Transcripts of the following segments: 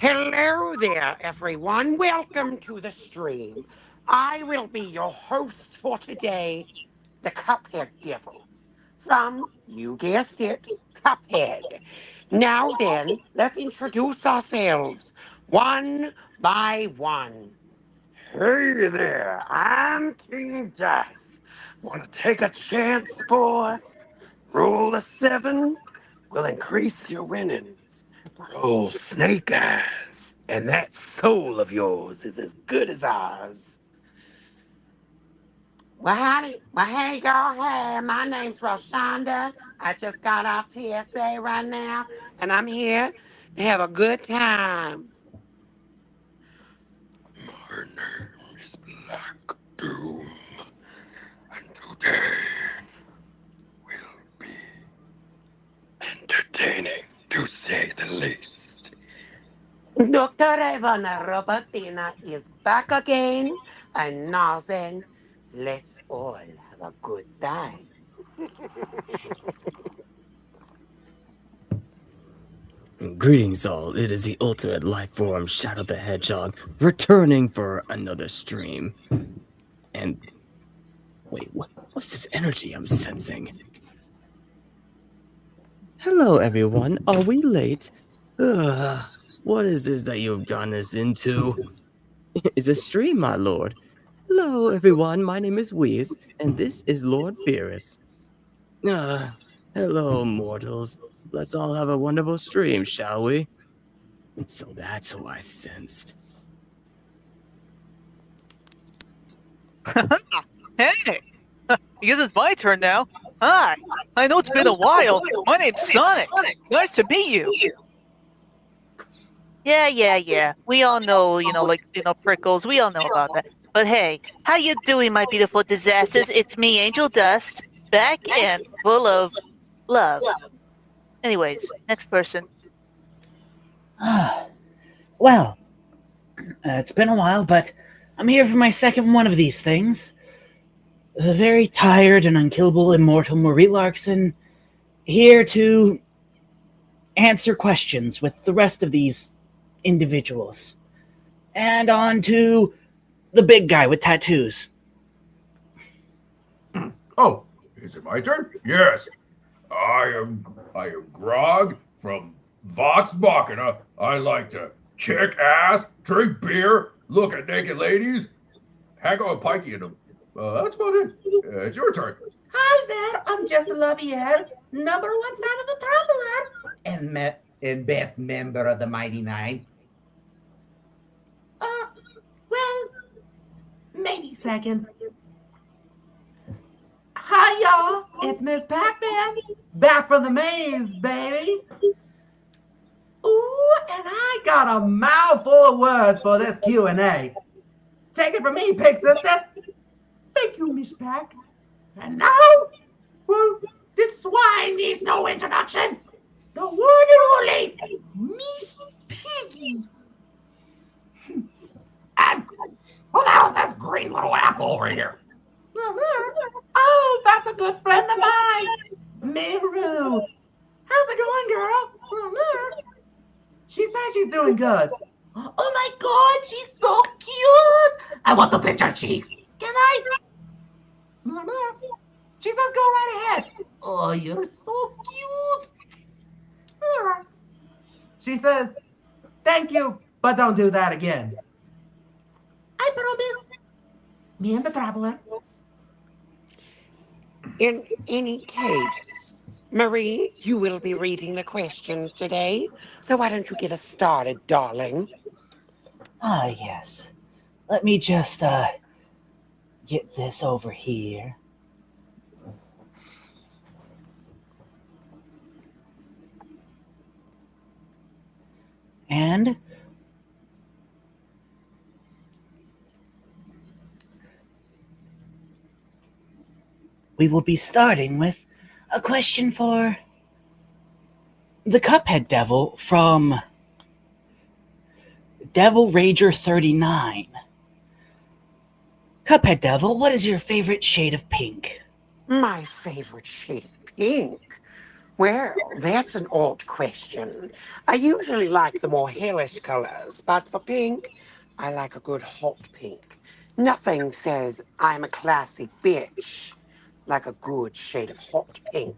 Hello there, everyone. Welcome to the stream. I will be your host for today, the Cuphead Devil. From, you guessed it, Cuphead. Now then, let's introduce ourselves one by one. Hey there, I'm King Dice. Want to take a chance, boy? Roll a 7 will increase your winnings. Roll snake eyes, and that soul of yours is as good as ours. Well, howdy. Well, hey, y'all. Hey, my name's Roshonda. I just got off TSA right now, and I'm here to have a good time. My name is Black Doom, and today will be entertaining, to say the least. Dr. Ivana Robertina is back again, and now then, let's all have a good time. Greetings all, it is the ultimate life form, Shadow the Hedgehog, returning for another stream. And wait, what's this energy I'm sensing? Hello everyone, are we late? What is this that you've gotten us into? It's a stream, my lord. Hello everyone, my name is Wheeze, and this is Lord Beerus. Hello mortals. Let's all have a wonderful stream, shall we? So that's who I sensed. Hey, I guess it's my turn now. Hi, I know it's been a while. My name's Sonic. Nice to meet you. Yeah. We all know, Prickles. We all know about that. But hey, how you doing, my beautiful disasters? It's me, Angel Dust, back and full of love. Anyways, next person. Well, it's been a while, but I'm here for my second one of these things. The very tired and unkillable immortal Marie Larkson, here to answer questions with the rest of these individuals. And on to the big guy with tattoos. Oh, is it my turn? Yes. I am Grog from Vox Machina. I like to kick ass, drink beer, look at naked ladies, hang out with Pikey and them. That's about it. It's your turn. Hi there, I'm Jess Lavier, number one fan of the Traveler, and best member of the Mighty Nine. Well, maybe second. Hi, y'all, it's Miss Pac-Man, back from the maze, baby. Ooh, and I got a mouthful of words for this Q&A. Take it from me, Pig Sister. Thank you, Miss Pac. And now, well, this swine needs no introduction. The one and only Miss Piggy. And who the hell's this green little apple over here? Oh, that's a good friend of mine, Miru. How's it going, girl? She says she's doing good. Oh my God, she's so cute. I want to pinch her cheeks. Can I? She says go right ahead. Oh, you're so cute. She says, thank you, but don't do that again. I promise. Me and the Traveler. In any case, Marie, you will be reading the questions today, so why don't you get us started, darling? Yes. Let me just, get this over here. And we will be starting with a question for the Cuphead Devil from Devil Rager 39. Cuphead Devil, what is your favorite shade of pink? My favorite shade of pink? Well, that's an odd question. I usually like the more hellish colors, but for pink, I like a good hot pink. Nothing says I'm a classy bitch like a good shade of hot pink.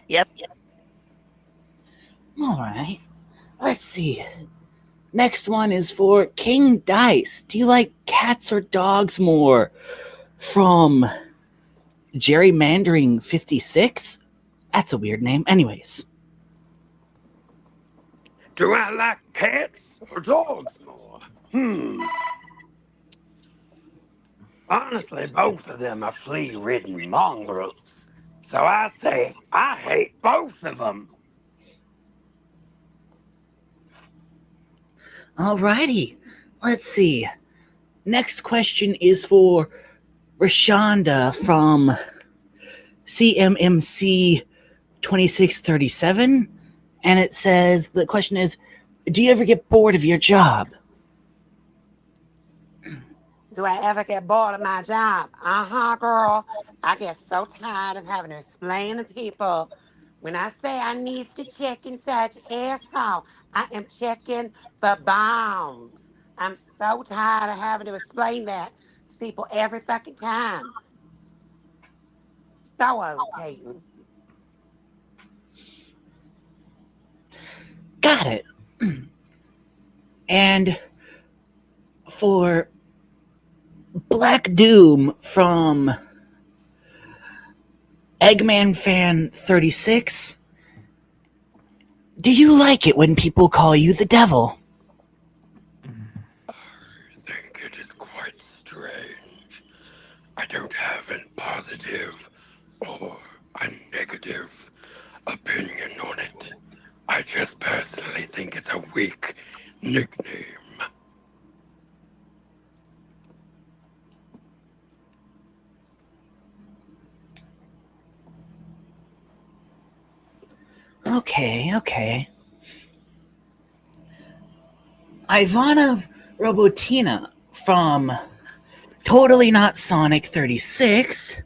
Yep. All right. Let's see. Next one is for King Dice. Do you like cats or dogs more? From Gerrymandering 56? That's a weird name. Anyways. Do I like cats or dogs more? Honestly, both of them are flea-ridden mongrels. So I say I hate both of them. Alrighty. Let's see. Next question is for Rashonda from CMMC 2637. And it says, the question is, do you ever get bored of your job? Do I ever get bored of my job? Uh-huh, girl. I get so tired of having to explain to people. When I say I needs to check inside your asshole, I am checking for bombs. I'm so tired of having to explain that to people every fucking time. So irritating. Got it. And for Black Doom from Eggman Fan 36, do you like it when people call you the devil? I think it is quite strange. I don't have a positive or a negative opinion on it. I just personally think it's a weak nickname. Okay. Ivana Robotina from Totally Not Sonic 36.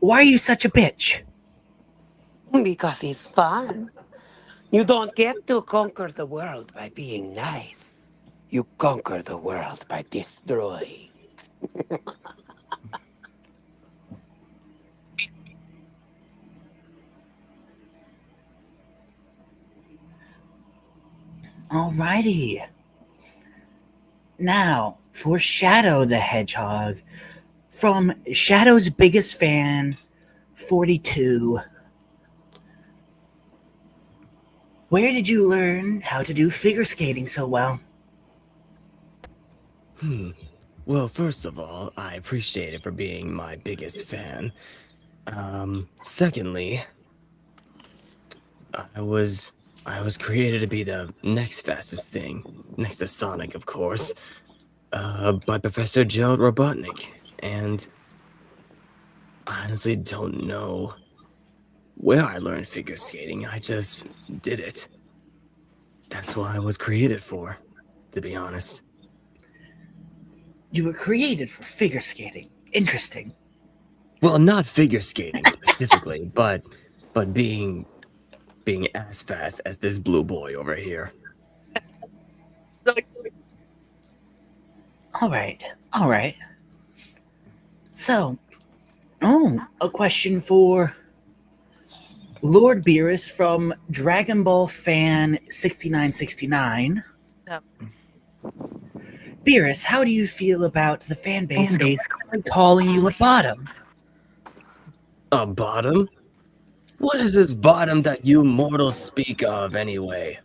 Why are you such a bitch? Because it's fun. You don't get to conquer the world by being nice. You conquer the world by destroying. Alrighty. Now, for Shadow the Hedgehog, from Shadow's Biggest Fan 42. Where did you learn how to do figure skating so well? Well, first of all, I appreciate it for being my biggest fan. Secondly, I was created to be the next fastest thing, next to Sonic, of course, by Professor Gerald Robotnik, and I honestly don't know where I learned figure skating. I just did it. That's what I was created for, to be honest. You were created for figure skating. Interesting. Well, not figure skating specifically, but being as fast as this blue boy over here. All right. So, a question for Lord Beerus from Dragon Ball Fan 6969. Yep. Beerus, how do you feel about the fan base calling you a bottom? A bottom? What is this bottom that you mortals speak of, anyway?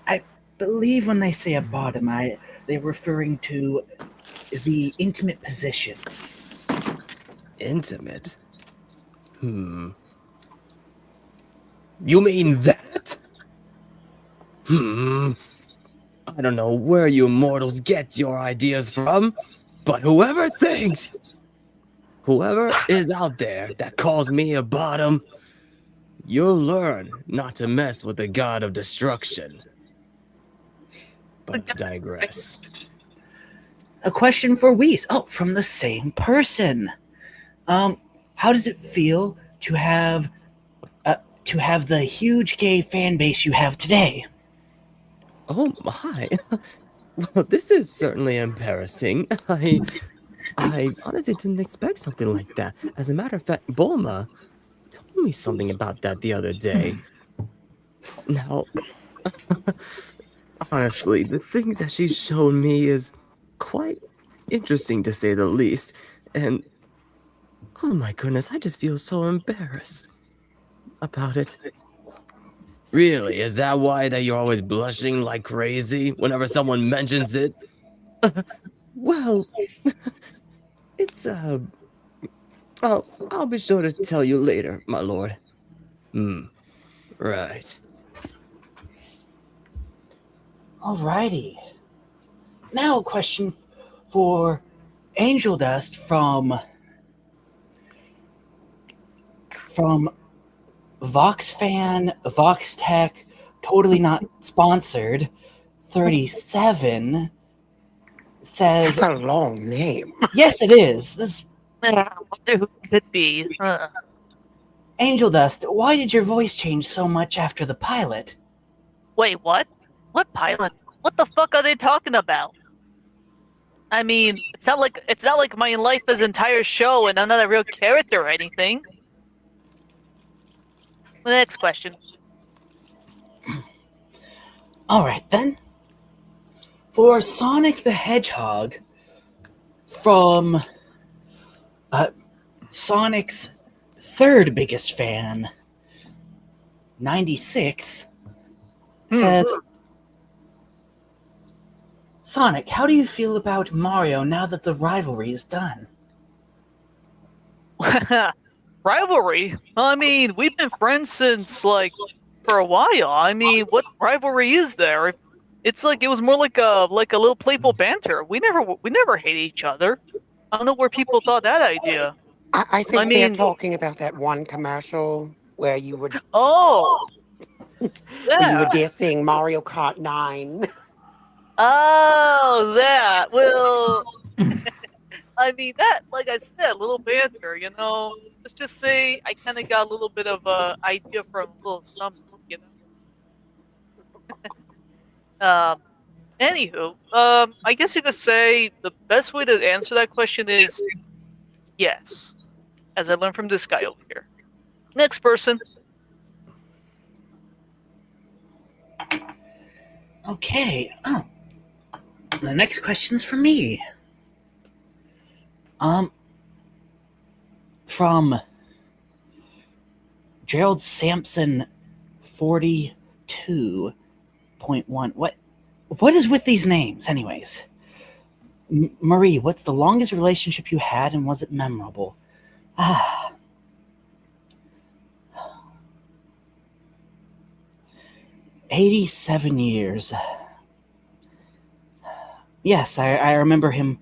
I believe when they say a bottom, they're referring to the intimate position. Intimate? You mean that? I don't know where you mortals get your ideas from, but whoever is out there that calls me a bottom, you'll learn not to mess with the god of destruction. But I digress. a question for Weiss. Oh, from the same person. How does it feel to have the huge gay fan base you have today? Oh my. Well, this is certainly embarrassing. I honestly didn't expect something like that. As a matter of fact, Bulma told me something about that the other day. Now, honestly, the things that she showed me is quite interesting to say the least. And oh my goodness, I just feel so embarrassed about it. Really, is that why that you're always blushing like crazy whenever someone mentions it? Well, it's I'll be sure to tell you later, my lord. Right. Alrighty. Now a question for Angel Dust from Vox Fan, Vox Tech, totally not sponsored. 37 says, That's a long name. yes, it is. This I wonder who it could be. Angel Dust, why did your voice change so much after the pilot? Wait, what? What pilot? What the fuck are they talking about? I mean, it's not like my life is an entire show and I'm not a real character or anything. The next question. Alright then. For Sonic the Hedgehog, from Sonic's third biggest fan, 96, says, Sonic, how do you feel about Mario now that the rivalry is done? Rivalry? I mean, we've been friends since, like, for a while. I mean, what rivalry is there? It's like, it was more like a little playful banter. We never hate each other. I don't know where people thought that idea. I think I they're mean- talking about that one commercial where you would Oh! where you Yeah. would be seeing Mario Kart 9. Oh, that. Well, I mean, that, like I said, a little banter, you know? Let's just say I kind of got a little bit of a idea from a little something, you know? Anywho, I guess you could say the best way to answer that question is yes, as I learned from this guy over here. Next person. Okay. Oh. The next question's for me. From Gerald Sampson 42.1. What is with these names, anyways? Marie, what's the longest relationship you had and was it memorable? 87 years. Yes, I remember him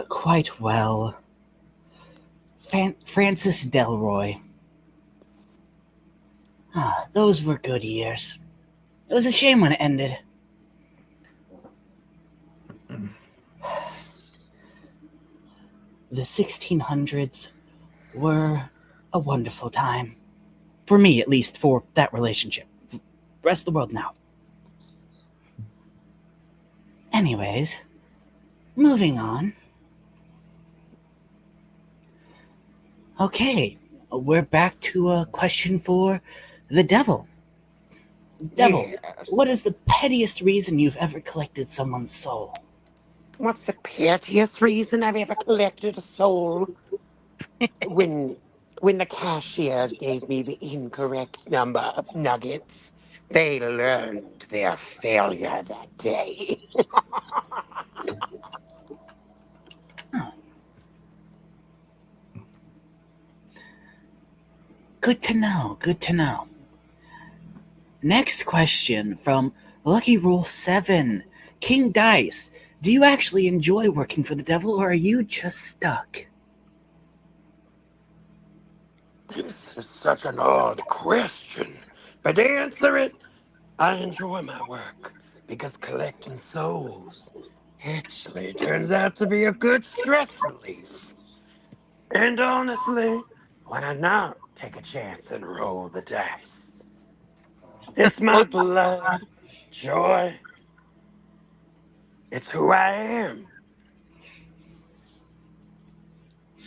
quite well. Francis Delroy. Those were good years. It was a shame when it ended. The 1600s were a wonderful time. For me, at least, for that relationship. The rest of the world now. Anyways, moving on. Okay, we're back to a question for the devil. Devil, Yes. what is the pettiest reason you've ever collected someone's soul? What's the pettiest reason I've ever collected a soul? when the cashier gave me the incorrect number of nuggets, they learned their failure that day. Good to know, good to know. Next question from Lucky Roll 7. King Dice, do you actually enjoy working for the devil or are you just stuck? This is such an odd question. But to answer it, I enjoy my work because collecting souls Actually, turns out to be a good stress relief. And honestly, why not take a chance and roll the dice? It's my Well, blood, joy. It's who I am.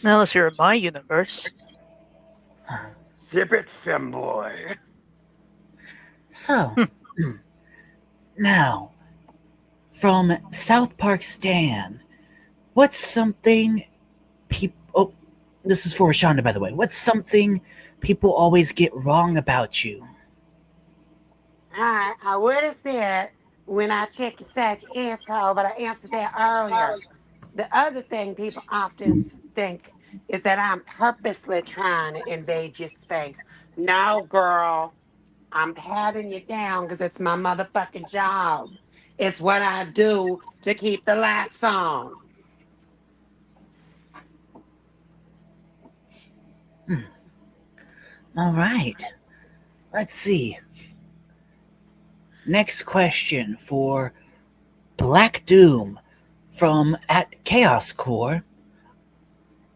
now unless you're in my universe. Zip it, femboy. So, now, from South Park Stan, what's something people. Oh, this is for Rashonda, by the way. What's something people always get wrong about you? I would have said when I check your such asshole, but I answered that earlier. The other thing people often think is that I'm purposely trying to invade your space. No, girl, I'm patting you down because it's my motherfucking job. It's what I do to keep the lights on. All right. Let's see. Next question for Black Doom from at Chaos Core.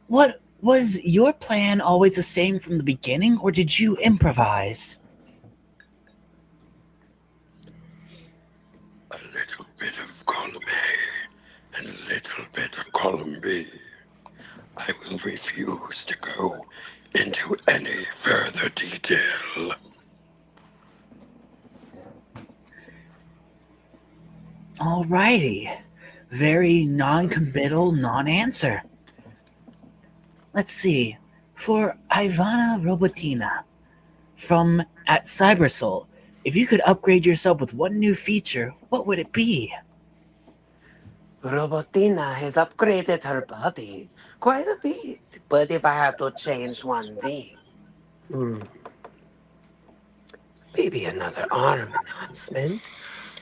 What was your plan always the same from the beginning, or did you improvise? A little bit of column A and a little bit of column B. I will refuse to go into any further detail. Alrighty. Very non-committal, non-answer. Let's see. For Ivana Robotina from at Cybersoul, if you could upgrade yourself with one new feature, what would it be? Robotina has upgraded her body quite a bit, but if I have to change one thing, maybe another arm enhancement.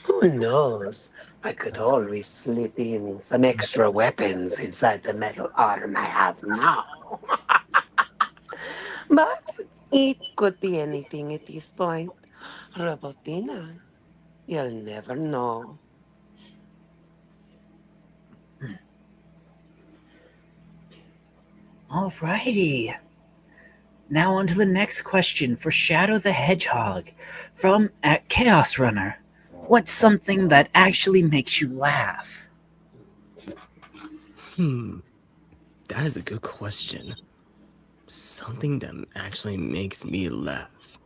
Who knows? I could always slip in some extra weapons inside the metal arm I have now. But it could be anything at this point. Robotina, you'll never know. Alrighty. Now on to the next question for Shadow the Hedgehog from at Chaos Runner. What's something that actually makes you laugh? That is a good question. Something that actually makes me laugh.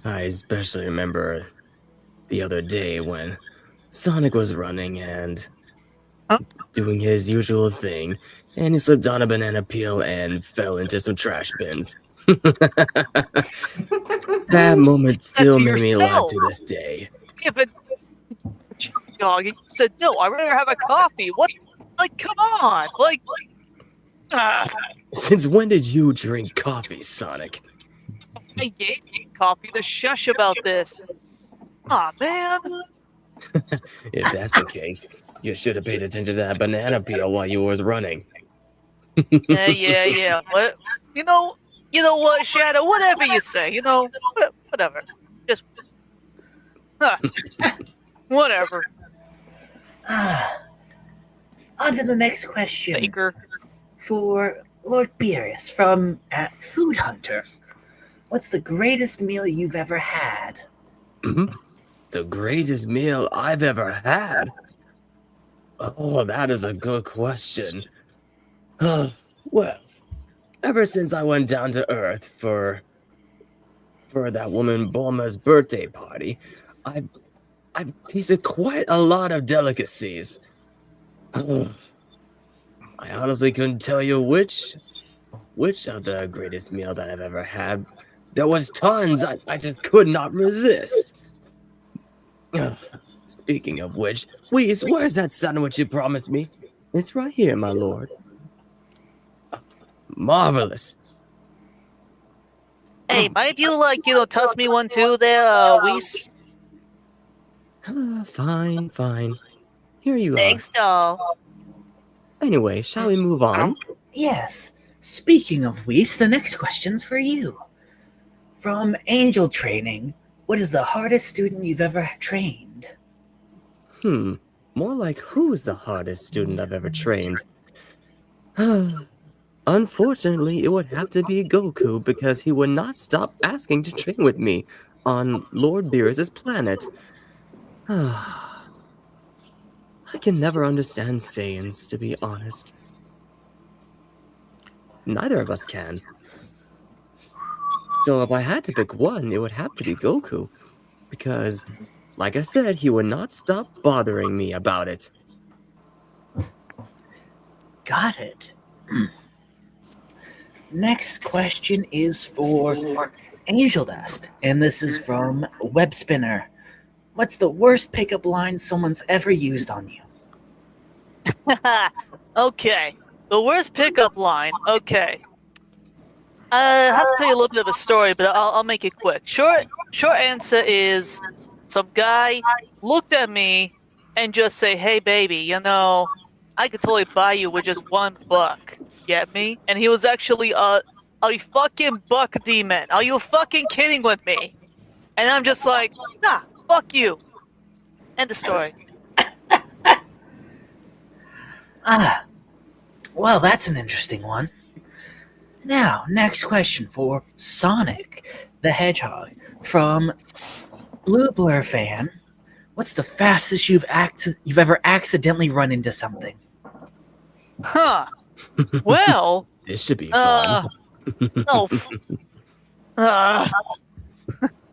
I especially remember the other day when Sonic was running and doing his usual thing, and he slipped on a banana peel and fell into some trash bins. That moment still to made me laugh yourself. to this day. Yeah, but dog, you said no. I'd rather have a coffee. What? Like, come on. Like, Since when did you drink coffee, Sonic? I gave you coffee to shush about this. Aw, man. If that's the case, you should have paid attention to that banana peel while you was running. Yeah. What? You know what, Shadow? Whatever you say. Whatever. Just whatever. On to the next question Baker. for Lord Beerus from at Food Hunter. What's the greatest meal you've ever had? The greatest meal I've ever had? Oh, that is a good question. Well, ever since I went down to Earth for that woman Bulma's birthday party, I've tasted quite a lot of delicacies. I honestly couldn't tell you which of the greatest meal that I've ever had. There was tons. I just could not resist. Speaking of which, Whis, where's that sandwich you promised me? It's right here, my lord. Marvelous. Hey, might you toss me one too there, Whis? Fine. Here you Thanks, doll. are. Anyway, shall we move on? Yes. Speaking of Whis, the next question's for you. From Angel Training, what is the hardest student you've ever trained? More like who's the hardest student I've ever trained? Unfortunately, it would have to be Goku because he would not stop asking to train with me on Lord Beerus' planet. I can never understand Saiyans, to be honest. Neither of us can. So if I had to pick one, it would have to be Goku. Because, like I said, he would not stop bothering me about it. Got it. Next question is for Angel Dust, and this is from Web Spinner. What's the worst pickup line someone's ever used on you? Okay. The worst pickup line. Okay. I have to tell you a little bit of a story, but I'll make it quick. Short answer is some guy looked at me and just say, "Hey, baby, you know, I could totally buy you with just $1. Get me?" And he was actually a fucking buck demon. Are you fucking kidding with me? And I'm just like, nah, fuck you. End the story. Well, that's an interesting one. Now, next question for Sonic the Hedgehog from Blue Blur Fan. What's the fastest you've ever accidentally run into something? Huh. Well, This should be fun. no.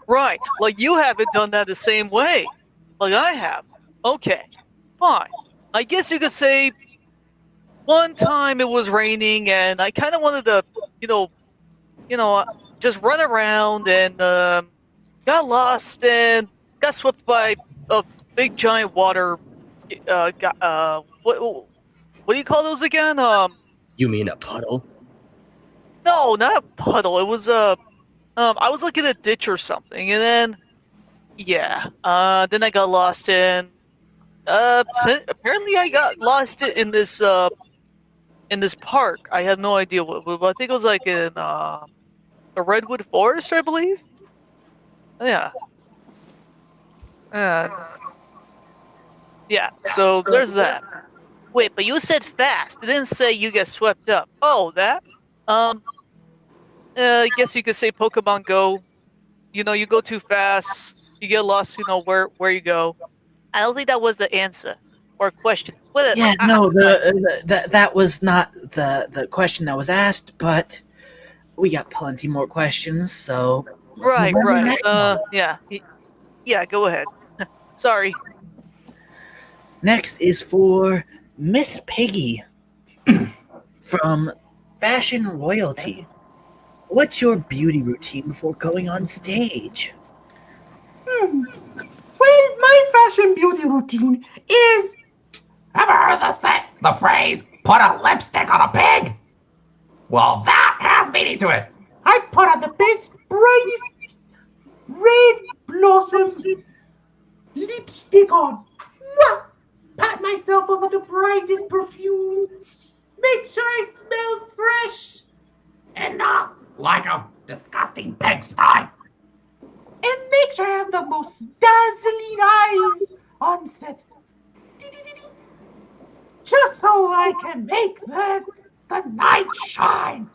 Right. Like you haven't done that the same way. Like I have. Okay. Fine. I guess you could say one time it was raining and I kind of wanted to, just run around and got lost and got swept by a big giant water. What do you call those again? You mean a puddle? No, not a puddle. It was I was like in a ditch or something, and then then I got lost in. Apparently I got lost in this park. I have no idea what. I think it was like in a redwood forest, I believe. Yeah. Yeah. So there's that. Wait, but you said fast. It didn't say you get swept up. Oh, that. I guess you could say Pokemon Go. You know, you go too fast, you get lost. You know where you go. I don't think that was the answer or question. Yeah, no, that was not the question that was asked, but we got plenty more questions, so right. Yeah. Go ahead. Sorry. Next is for Miss Piggy from Fashion Royalty. What's your beauty routine before going on stage? Well, my fashion beauty routine is. Ever heard the phrase, put a lipstick on a pig? Well, that has meaning to it. I put on the best, brightest red blossom lipstick on. Mwah! Pat myself on with the brightest perfume. Make sure I smell fresh. And not like a disgusting pigsty. And make sure I have the most dazzling eyes on set. Just so I can make the night shine.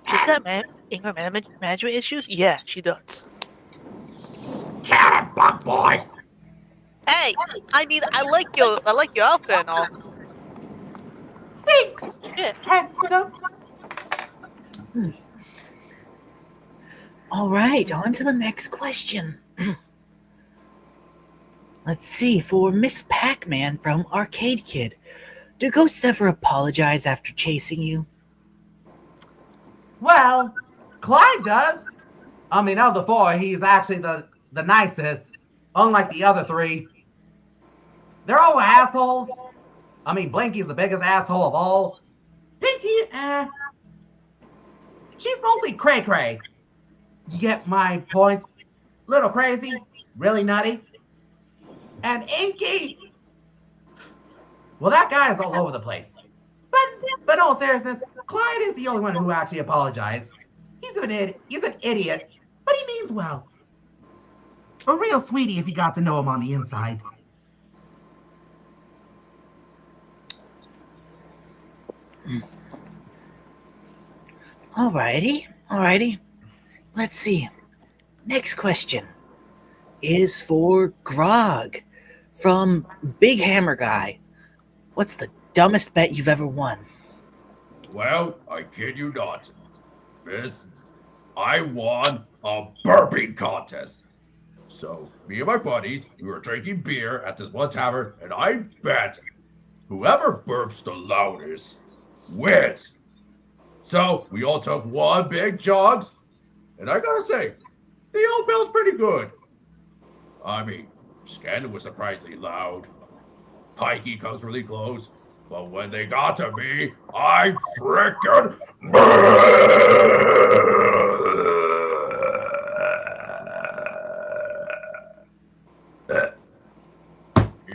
She's got anger management issues? Yeah, she does. Get it, bug boy. Hey, I mean, I like your outfit and all. Thanks, Yeah. handsome. All right, on to the next question. Let's see, for Miss Pac-Man from Arcade Kid. Do ghosts ever apologize after chasing you? Well, Clyde does. I mean, of the four, he's actually the nicest, unlike the other three. They're all assholes. I mean, Blinky's the biggest asshole of all. Pinky, she's mostly cray-cray. You get my point? Little crazy, really nutty. And Inky, well, that guy is all over the place. But in all seriousness, Clyde is the only one who actually apologized. He's an idiot, but he means well. A real sweetie if you got to know him on the inside. Alrighty. Let's see. Next question is for Grog from Big Hammer Guy. What's the dumbest bet you've ever won? Well, I kid you not. Miss, I won a burping contest. So, me and my buddies, we were drinking beer at this one tavern, and I bet whoever burps the loudest wins. So, we all took one big jogs, and I gotta say, they all felt pretty good. I mean, Scanlan was surprisingly loud. Pikey comes really close, but when they got to me, I frickin'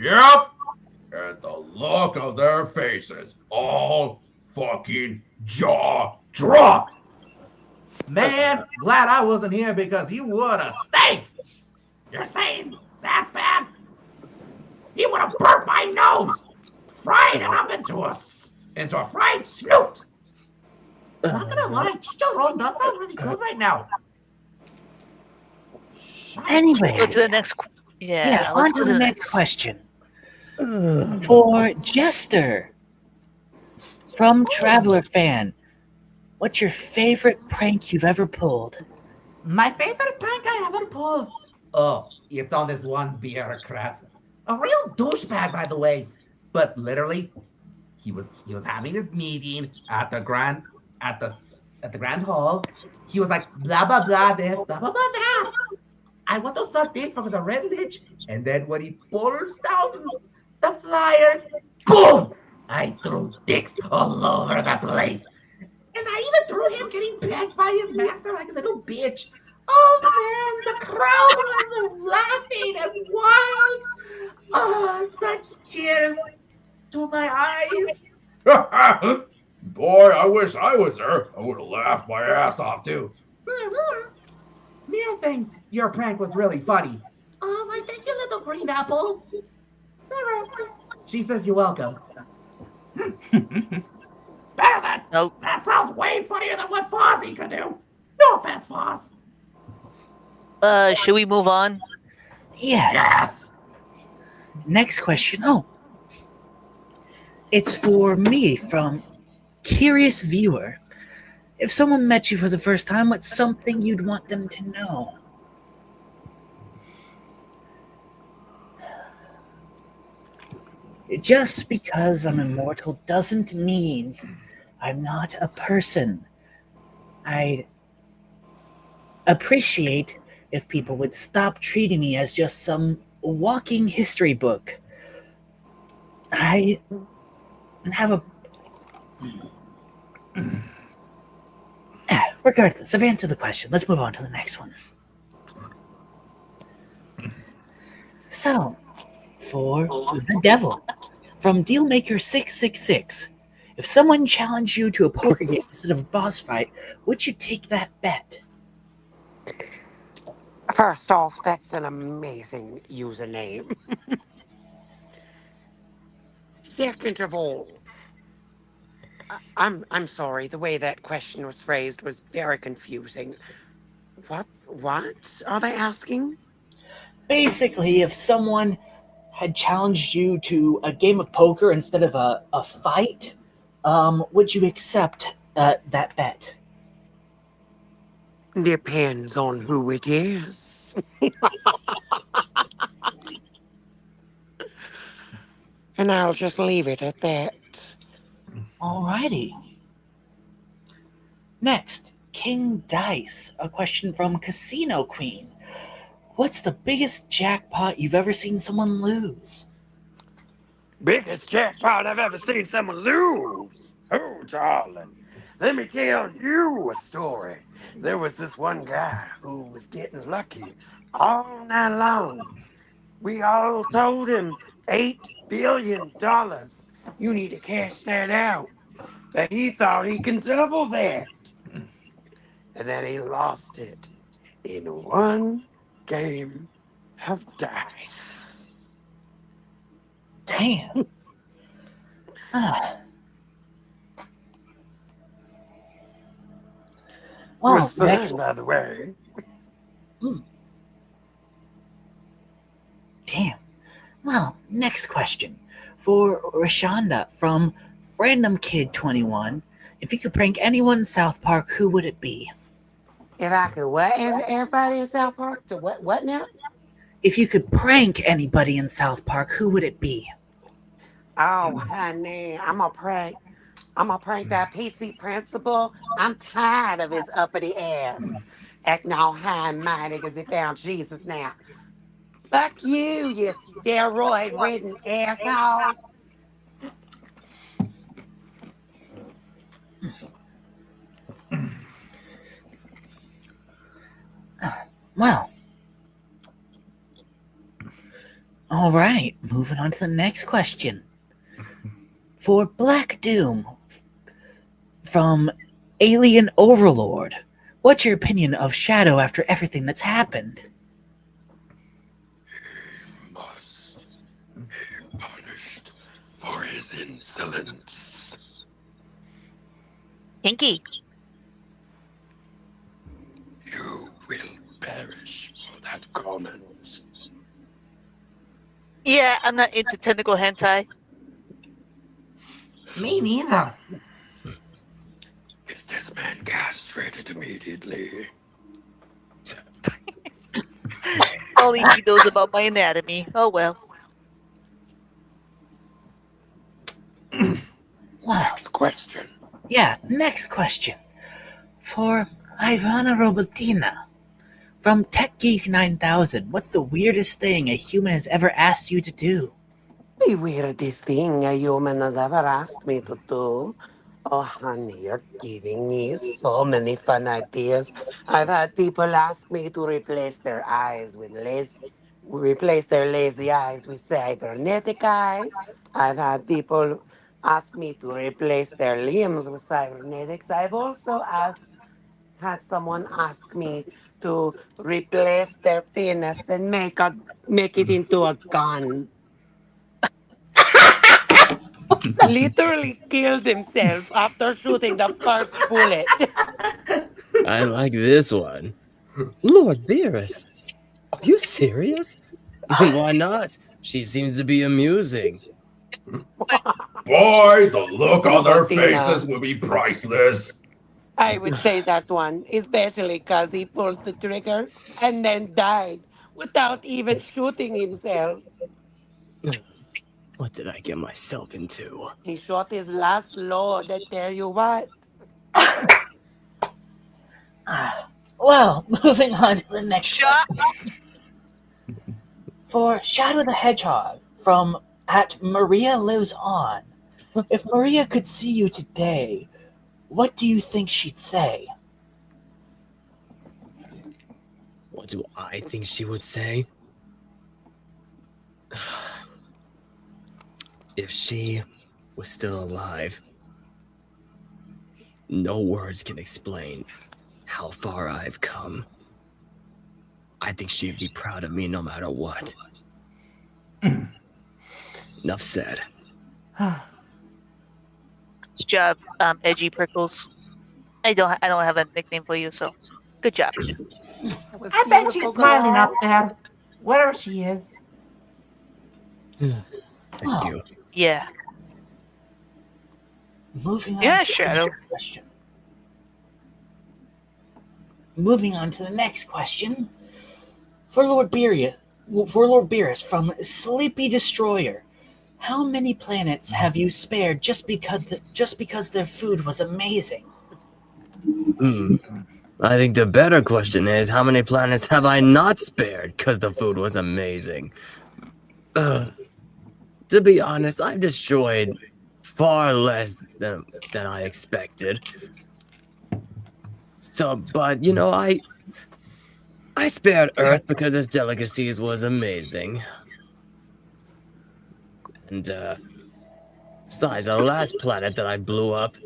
Yep, and the look of their faces, all fucking jaw dropped. Man, glad I wasn't here because he would have stank. You're saying that's bad? He would have burnt my nose, fried it up into a fried snoot. Not gonna lie, chicharron does sound really good right now. Anyway, Let's go to the next. yeah, let's on go to the next question. For Jester from Traveler Fan. What's your favorite prank you've ever pulled? My favorite prank I ever pulled. Oh, it's on this one bureaucrat. A real douchebag, by the way. But literally, he was having his meeting at the grand hall. He was like blah blah blah this, blah blah blah that. I want to suck dick from the red lich, and then when he pulls down the flyers, boom! I threw dicks all over the place. And I even threw him getting pegged by his master like a little bitch. Oh man, the crowd was laughing and wild. Oh, such tears to my eyes. Boy, I wish I was there. I would have laughed my ass off too. Mia thinks your prank was really funny. Oh, I thank you, little green apple. She says you're welcome. Better than Nope. That sounds way funnier than what Fozzie could do. No offense, Foz. Should we move on? Yes. Next question. Oh, it's for me from Curious Viewer. If someone met you for the first time, what's something you'd want them to know? Just because I'm immortal doesn't mean I'm not a person. I'd appreciate if people would stop treating me as just some walking history book. I have a... Regardless, I've answered the question. Let's move on to the next one. So, for the devil, from Dealmaker666, if someone challenged you to a poker game instead of a boss fight, would you take that bet? First off, that's an amazing username. Second of all, I'm sorry. The way that question was phrased was very confusing. What are they asking? Basically, if someone had challenged you to a game of poker instead of a fight, would you accept that bet? Depends on who it is. And I'll just leave it at that. Alrighty. Next, King Dice, a question from Casino Queen. What's the biggest jackpot you've ever seen someone lose? Biggest jackpot I've ever seen someone lose. Oh, darling, let me tell you a story. There was this one guy who was getting lucky all night long. We all told him $8 billion. You need to cash that out. But he thought he can double that. And then he lost it in one game. of dice. Damn. Ah. Well, Who's fun, next. by the way? Damn. Well, next question for Rashonda from Random Kid 21. If you could prank anyone in South Park, who would it be? If I could what? Answer everybody in South Park to what? What now? If you could prank anybody in South Park, who would it be? Oh, honey, I'm gonna prank. I'm gonna prank that PC principal. I'm tired of his uppity ass acting all high and mighty because he found Jesus now. Fuck you, you steroid-ridden asshole. Well, all right, moving on to the next question. For Black Doom from Alien Overlord, what's your opinion of Shadow after everything that's happened? Must be punished for his insolence. Pinky. You will perish for that comment. Yeah, I'm not into tentacle hentai. Me neither. Get this man castrated immediately. Only he knows about my anatomy. Oh well. Wow. Next question. Yeah, next question. For Ivana Robotina from Tech Geek 9000, what's the weirdest thing a human has ever asked you to do? The weirdest thing a human has ever asked me to do. Oh, honey, you're giving me so many fun ideas. I've had people ask me to replace their lazy eyes with cybernetic eyes. I've had people ask me to replace their limbs with cybernetics. I've also had someone ask me to replace their penis and make it into a gun. Literally killed himself after shooting the first bullet. I like this one. Lord Beerus, are you serious? Why not? She seems to be amusing. Boy, the look on their Robotina. faces will be priceless. I would say that one, especially because he pulled the trigger and then died without even shooting himself. What did I get myself into? He shot his last load, I tell you what. Well, moving on to the next Shut. For Shadow the Hedgehog from at Maria Lives On. If Maria could see you today, what do you think she'd say? What do I think she would say? If she was still alive, no words can explain how far I've come. I think she'd be proud of me no matter what. Enough said. Good job, Edgy Prickles. I don't have a nickname for you, so good job. I bet she's smiling up there, wherever she is. Thank you. Yeah. Moving on Yeah, to Shadow. the next question. Moving on to the next question. For Lord Beerus from Sleepy Destroyer. How many planets have you spared just because their food was amazing? I think the better question is, how many planets have I not spared because the food was amazing? To be honest, I've destroyed far less than I expected. So, but you know, I spared Earth because its delicacies was amazing. And besides, the last planet that I blew up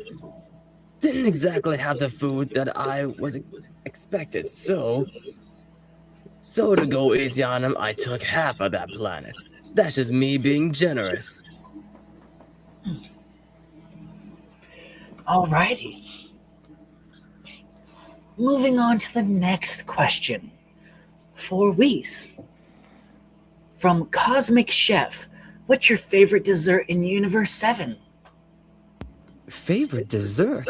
didn't exactly have the food that I was expected. So So to go easy on him, I took half of that planet. That's just me being generous. Alrighty. Moving on to the next question. For Whis. From Cosmic Chef, what's your favorite dessert in Universe 7? Favorite dessert?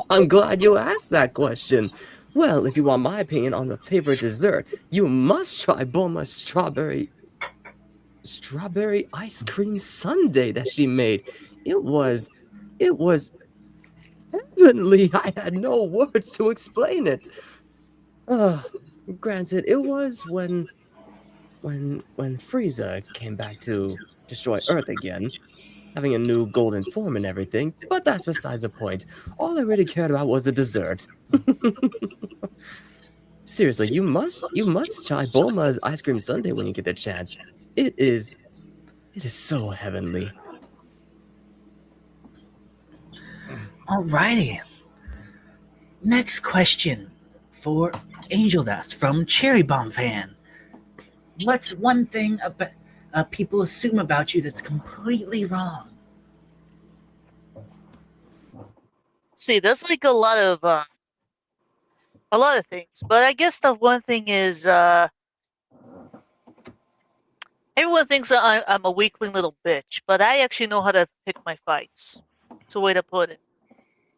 I'm glad you asked that question. Well, if you want my opinion on the favorite dessert, you must try Bulma's strawberry ice cream sundae that she made. It was heavenly. I had no words to explain it. Granted, it was when Frieza came back to destroy Earth again, having a new golden form and everything, but that's besides the point. All I really cared about was the dessert. Seriously, you must try Bulma's ice cream sundae when you get the chance. It is so heavenly. Alrighty. Next question for Angel Dust from Cherry Bomb Fan. What's one thing about people assume about you that's completely wrong? See, there's like a lot of things, but I guess the one thing is everyone thinks that I'm a weakling little bitch, but I actually know how to pick my fights. It's a way to put it.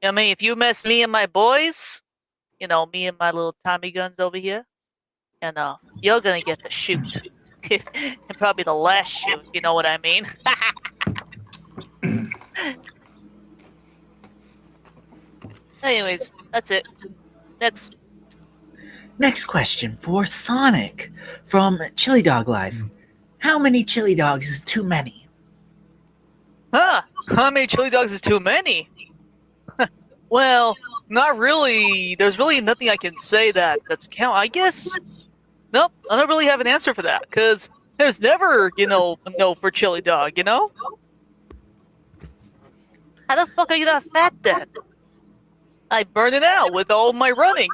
I mean, if you mess me and my boys, me and my little Tommy guns over here, and you're gonna get the shoot. And probably the last shoot, you know what I mean? Anyways, that's it. Next question for Sonic from Chili Dog Life. How many chili dogs is too many? Huh? How many chili dogs is too many? Well, not really. There's really nothing I can say that's count. I guess. Nope, I don't really have an answer for that, because there's never, a no for chili dog, How the fuck are you that fat then? I burn it out with all my running,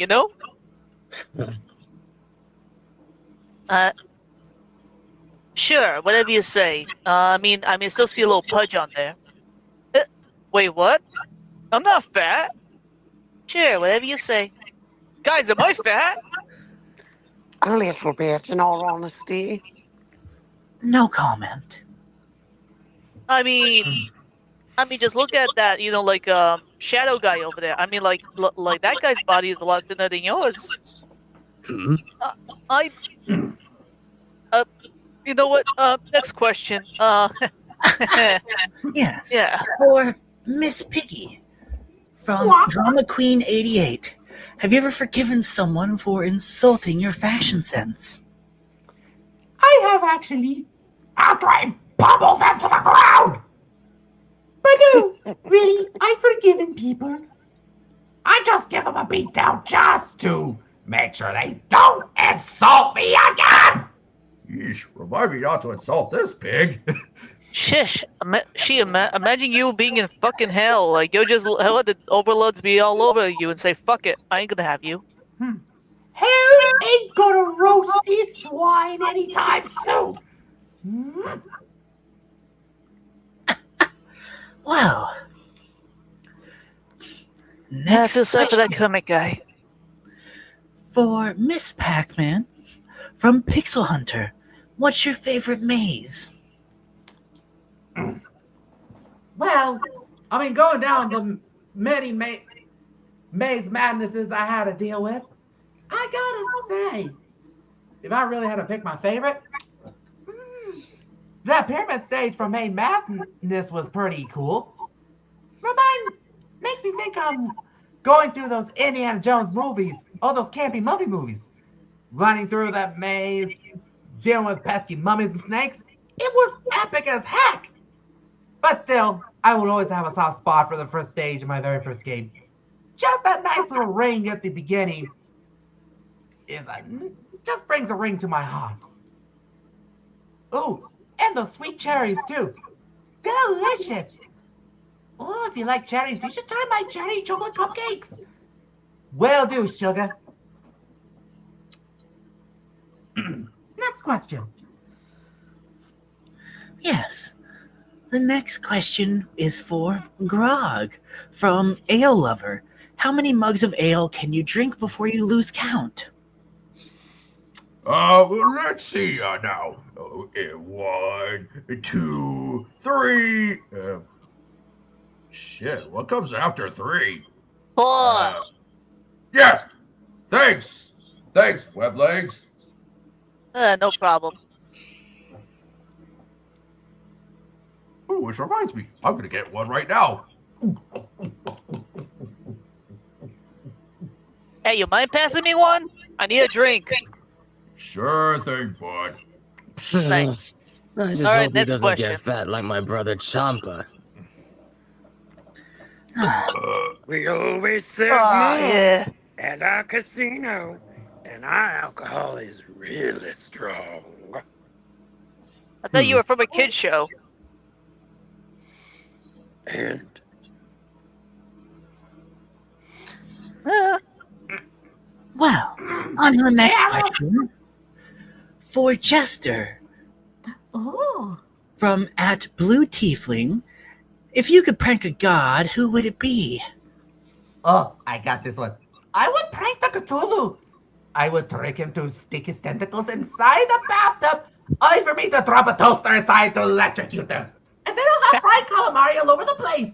Sure, whatever you say. I mean, still see a little pudge on there. Wait, what? I'm not fat. Sure, whatever you say. Guys, am I fat? A little bit, in all honesty. No comment. I mean, just look at that, shadow guy over there. I mean, like that guy's body is a lot thinner than yours. You know what? Next question. Yes. Yeah. For Miss Piggy from Drama Queen 88. Have you ever forgiven someone for insulting your fashion sense? I have actually, after I pummel them to the ground. But no, really, I've forgiven people. I just give them a beat down just to make sure they don't insult me again. Yeesh, remind me not to insult this pig. Shish. Imagine you being in fucking hell. Like, you'll just let the overlords be all over you and say, fuck it, I ain't gonna have you. Hell ain't gonna roast this swine anytime soon. Well, I next feel sorry for that question comic guy. for Miss Pac-Man from Pixel Hunter. What's your favorite maze? Well, I mean, going down the many maze madnesses I had to deal with, I gotta say, if I really had to pick my favorite, that pyramid stage from Maze Madness was pretty cool. Makes me think I'm going through those Indiana Jones movies, all those campy mummy movies. Running through that maze, dealing with pesky mummies and snakes. It was epic as heck. But still, I will always have a soft spot for the first stage of my very first game. Just that nice little ring at the beginning just brings a ring to my heart. Ooh, and those sweet cherries too. Delicious. Oh, if you like cherries, you should try my cherry chocolate cupcakes. Will do, sugar. next question. Yes. The next question is for Grog from Ale Lover. How many mugs of ale can you drink before you lose count? Let's see now. 1, 2, 3. Shit, what comes after 3? 4. Yes! Thanks! Thanks, Weblegs. No problem. Ooh, which reminds me, I'm gonna get one right now. Hey, you mind passing me one? I need a drink. Sure thing, bud. Thanks. I just All right, hope he next doesn't question. get fat like my brother Champa. We always serve Oh, more yeah. at our casino, and our alcohol is really strong. I thought you were from a kid's show. And Uh, Well, on to the next question. For Jester Oh, from at Blue Tiefling, if you could prank a god, who would it be? oh, I got this one. I would prank the Cthulhu. I would trick him to stick his tentacles inside the bathtub, only for me to drop a toaster inside to electrocute them. And then I'll have fried calamari all over the place.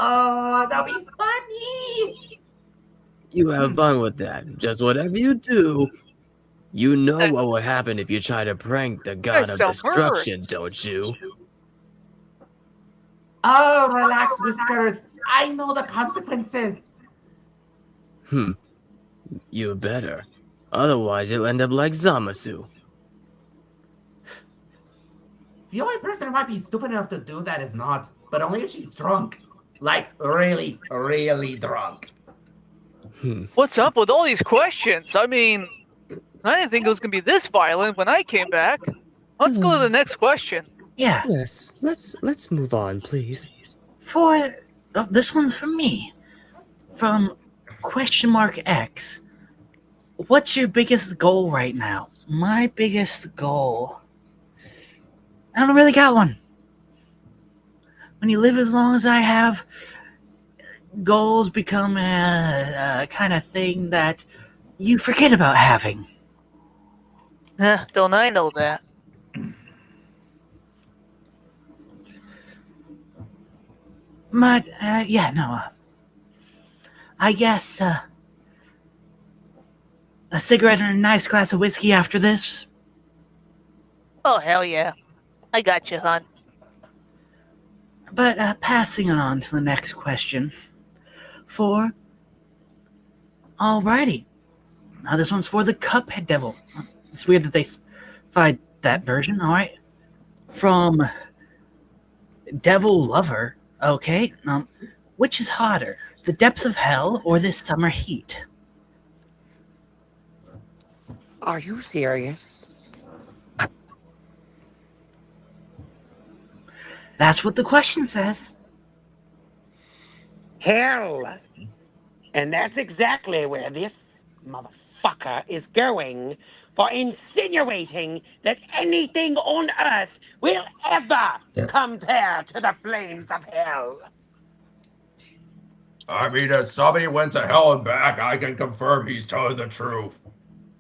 Oh, that'll be funny. You have fun with that. Just whatever you do, you know what would happen if you try to prank the god of so destruction, hurt. don't you? Oh, relax, Whiskers. I know the consequences. You better. Otherwise, you'll end up like Zamasu. The only person who might be stupid enough to do that is not, but only if she's drunk. Like, really, really drunk. What's up with all these questions? I mean, I didn't think it was going to be this violent when I came back. Let's go to the next question. Yeah, Yes, let's move on, please. this one's for me. From question mark X. What's your biggest goal right now? My biggest goal. I don't really got one. When you live as long as I have, goals become a kind of thing that you forget about having. Don't I know that? But, I guess, a cigarette and a nice glass of whiskey after this. Oh, hell yeah. I got you, hon. But, passing on to the next question. Alrighty. Now this one's for the Cuphead Devil. It's weird that they find that version, alright? From Devil Lover. Okay, which is hotter, the depths of hell or this summer heat? are you serious? That's what the question says. Hell. And that's exactly where this motherfucker is going for insinuating that anything on earth will ever compare to the flames of hell. I mean, as somebody who went to hell and back, I can confirm he's telling the truth.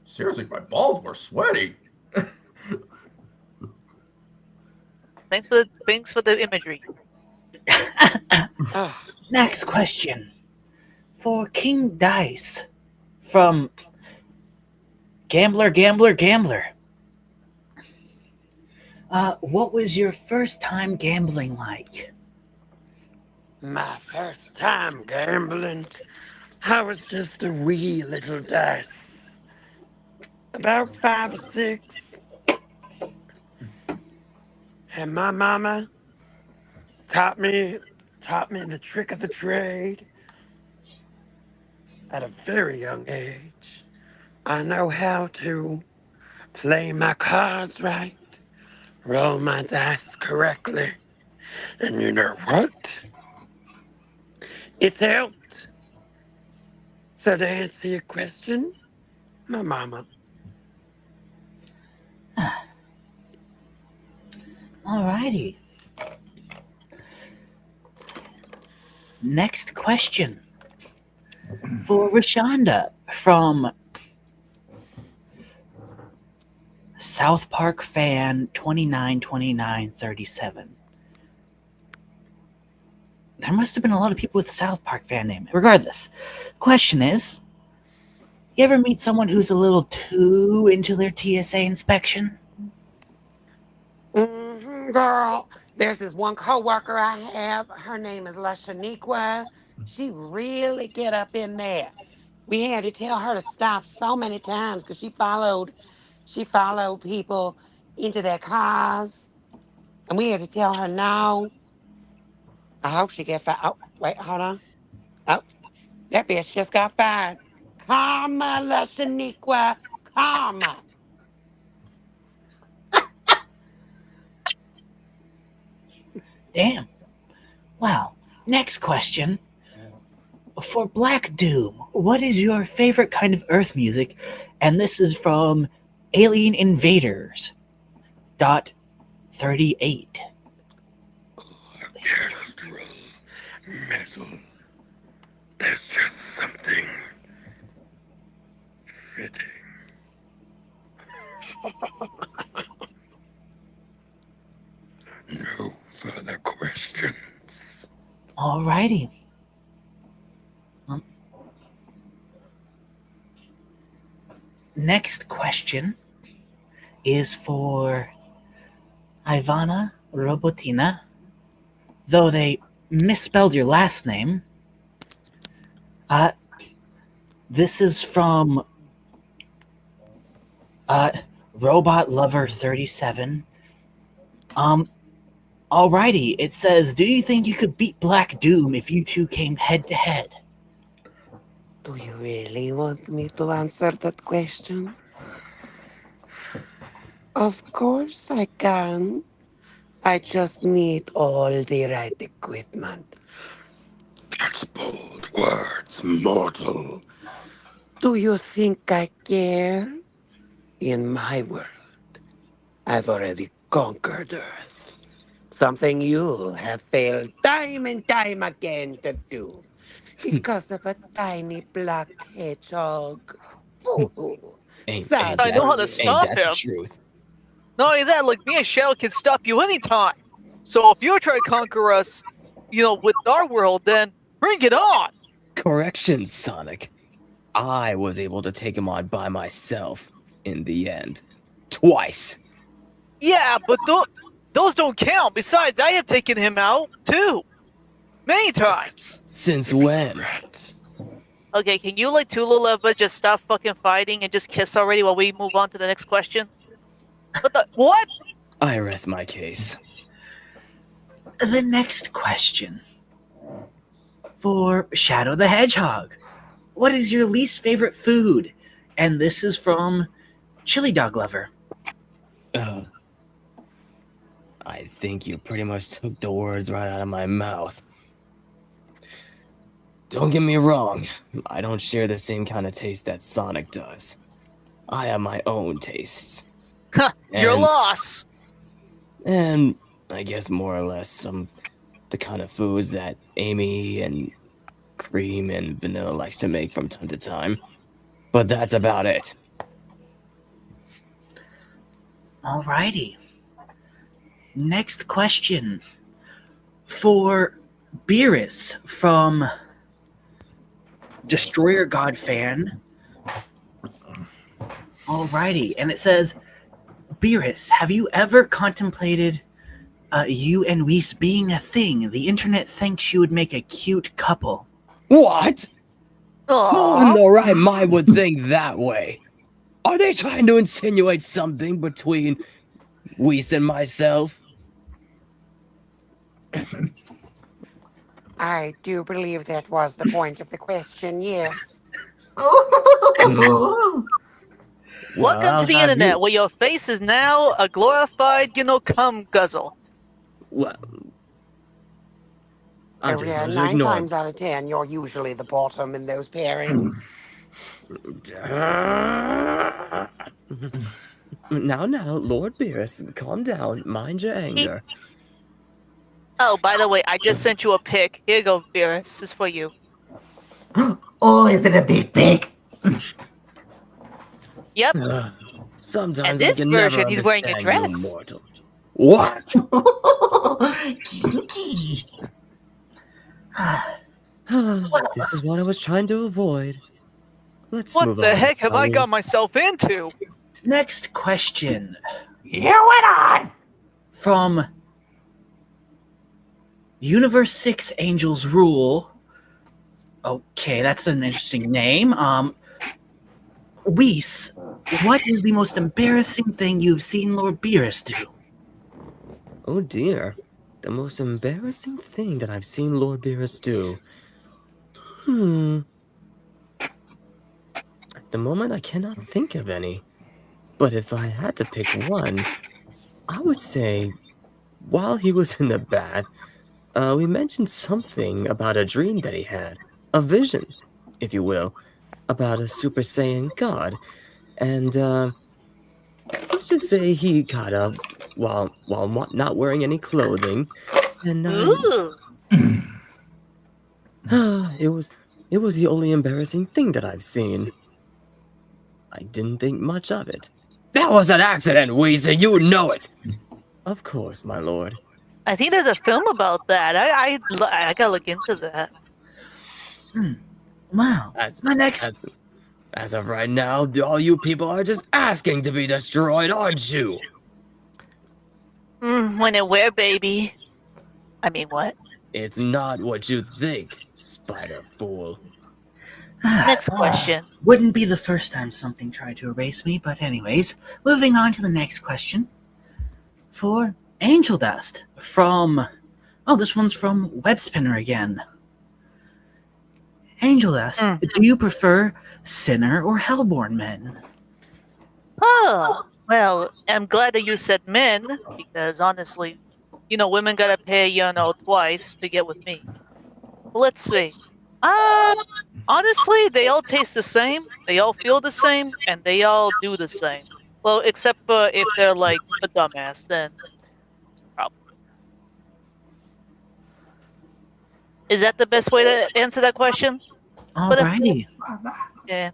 Seriously, my balls were sweaty. Thanks for the imagery. Next question. For King Dice from Gambler. What was your first time gambling like? My first time gambling, I was just a wee little dice. About 5 or 6. And my mama taught me the trick of the trade at a very young age. I know how to play my cards right, roll my dice correctly, and you know what? It's helped. So to answer your question, my mama. Alrighty. Next question for Rashonda from South Park fan 292937. There must have been a lot of people with South Park fan name. Regardless, question is, you ever meet someone who's a little too into their TSA inspection? Girl, there's this one coworker I have. Her name is LaShaniqua. She really get up in there. We had to tell her to stop so many times because she followed people into their cars, and we had to tell her no. I hope she get fired. Oh, wait, hold on. Oh, that bitch just got fired. Karma, LaShaniqua, karma. Damn. Wow. Next question. For Black Doom, what is your favorite kind of Earth music? And this is from Alien Invaders. .38. Orchestral metal. There's just something fitting. No further questions. Alrighty. Next question is for Ivana Robotina. Though they misspelled your last name. This is from Robot Lover 37. Alrighty, it says, do you think you could beat Black Doom if you two came head to head? Do you really want me to answer that question? Of course I can. I just need all the right equipment. That's bold words, mortal. Do you think I care? In my world, I've already conquered Earth. Something you have failed time and time again to do. Because of a tiny black hedgehog. Ooh, Ain't sad I know how to for you. stop that the him. truth? Not only that, like me and Shadow can stop you anytime. So if you try to conquer us, with our world, then bring it on. Correction, Sonic. I was able to take him on by myself in the end. Twice. Yeah, but those don't count. Besides, I have taken him out too. Many times. Since when? Okay, can you Tula just stop fucking fighting and just kiss already while we move on to the next question? What? I rest my case. The next question for Shadow the Hedgehog. What is your least favorite food? And this is from Chili Dog Lover. I think you pretty much took the words right out of my mouth. Don't get me wrong, I don't share the same kind of taste that Sonic does. I have my own tastes. Your And- loss. And I guess more or less the kind of foods that Amy and Cream and Vanilla likes to make from time to time. But that's about it. Alrighty. Next question for Beerus from Destroyer God Fan. Alrighty, and it says, Beerus, have you ever contemplated you and Whis being a thing? The internet thinks you would make a cute couple. What? Who in Aww. the right mind would think that way? Are they trying to insinuate something between Whis and myself? I do believe that was the point of the question, yes. Ooh. Welcome Well, to the have internet, you- where your face is now a glorified, cum guzzle. Well, I'm Oh, just yeah, supposed to 9 ignore times out of 10, you're usually the bottom in those pairings. Now, Lord Beerus, calm down. Mind your anger. Oh, by the way, I just sent you a pic. Here you go, Beerus. This is for you. Oh, is it a big pig? Yep. And Sometimes I this can never version, he's wearing a understand you dress. mortal. What? Kinky. This is what I was trying to avoid. Let's What move the on. heck have shall I we? got myself into? Next question You went on. from Universe 6 Angels Rule. Okay, that's an interesting name. Weiss, what is the most embarrassing thing you've seen Lord Beerus do? Oh dear. The most embarrassing thing that I've seen Lord Beerus do. At the moment, I cannot think of any. But if I had to pick one, I would say, while he was in the bath, we mentioned something about a dream that he had. A vision, if you will, about a Super Saiyan God. And, let's just say he got up while not wearing any clothing, and Ooh. it was the only embarrassing thing that I've seen. I didn't think much of it. That was an accident, Weezer, you know it! Of course, my lord. I think there's a film about that. I gotta look into that. Wow. As, My next as of right now, all you people are just asking to be destroyed, aren't you? When and where, baby? I mean, what? It's not what you think, spider fool. Next question. wouldn't be the first time something tried to erase me, but anyways, moving on to the next question. For Angel Dust from this one's from Webspinner again. Angel Dust, do you prefer Sinner or Hellborn men? Oh, well, I'm glad that you said men, because honestly, women gotta pay, twice to get with me. Let's see. Honestly, they all taste the same, they all feel the same, and they all do the same. Well, except for if they're like a dumbass, then probably. Is that the best way to answer that question? Alrighty. Yeah.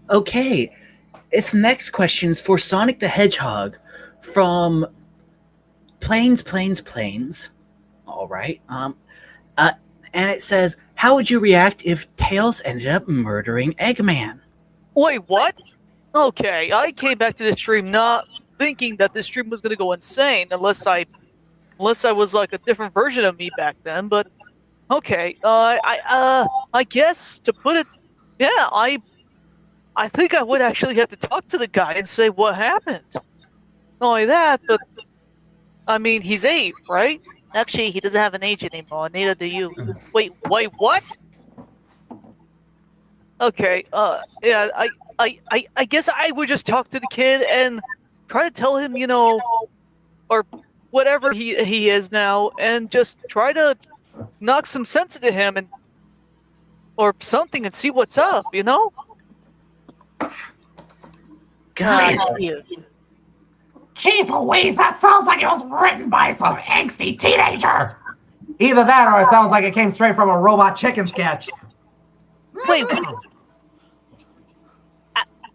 Okay. This next question's for Sonic the Hedgehog from Planes. Alright. And it says, how would you react if Tails ended up murdering Eggman? Wait, what? Okay, I came back to this stream not thinking that this stream was gonna go insane unless I was like a different version of me back then. But okay, I guess to put it, yeah, I think I would actually have to talk to the guy and say what happened. Not only that, but I mean, he's 8, right? Actually, he doesn't have an age anymore. Neither do you. Wait, what? Okay, yeah, I guess I would just talk to the kid and try to tell him, or whatever he is now, and just try to knock some sense into him or something and see what's up, God. Jeez Louise, that sounds like it was written by some angsty teenager. Either that or it sounds like it came straight from a Robot Chicken sketch. Wait.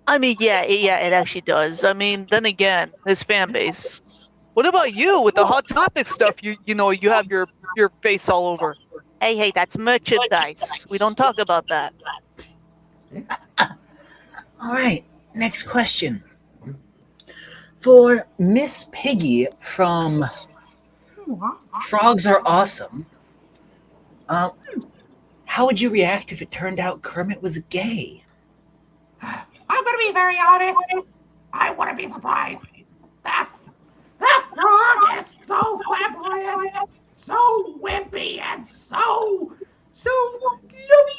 I mean, yeah, it actually does. I mean, then again, his fan base. What about you with the Hot Topic stuff? You have your face all over. Hey, that's merchandise. We don't talk about that. Alright, next question. For Miss Piggy from Frogs Are Awesome, how would you react if it turned out Kermit was gay? I'm gonna be very honest. I wouldn't be surprised. That frog is so flamboyant, so wimpy, and so lovey.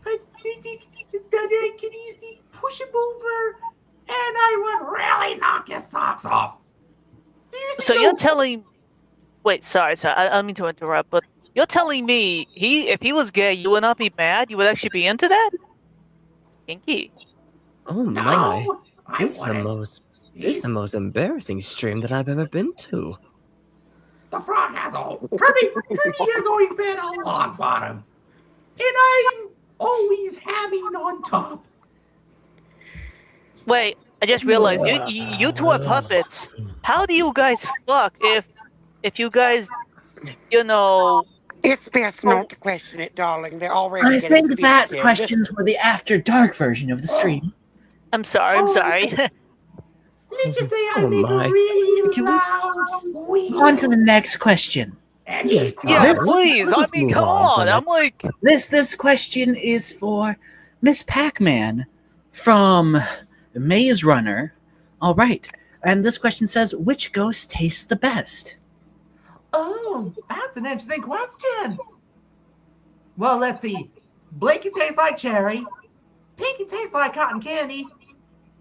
I think that I can easily push him over, and I would really knock his socks off. Seriously. So you're telling... Wait, sorry. I don't mean to interrupt, but You're telling me if he was gay, you would not be mad? You would actually be into that? Kinky. Oh my. No, I This is the wouldn't. most this is the most embarrassing stream that I've ever been to. The frog has a Kirby has always been a log bottom, and I'm always having on top. Wait, I just realized you two are puppets. How do you guys fuck if you guys, you know? It's best not to question it, darling. They're already I getting think that fisted. questions were the after dark version of the stream. I'm sorry. Let's just say I Oh make my. a really Can we- loud squeal. On to the next question. And Yes, he Yeah, This- talks. please. I let's mean, move come on on. from I'm like, This question is for Miss Pac-Man from Maze Runner. All right. And this question says, which ghost tastes the best? Oh, that's an interesting question. Well, let's see. Blinky tastes like cherry. Pinky tastes like cotton candy.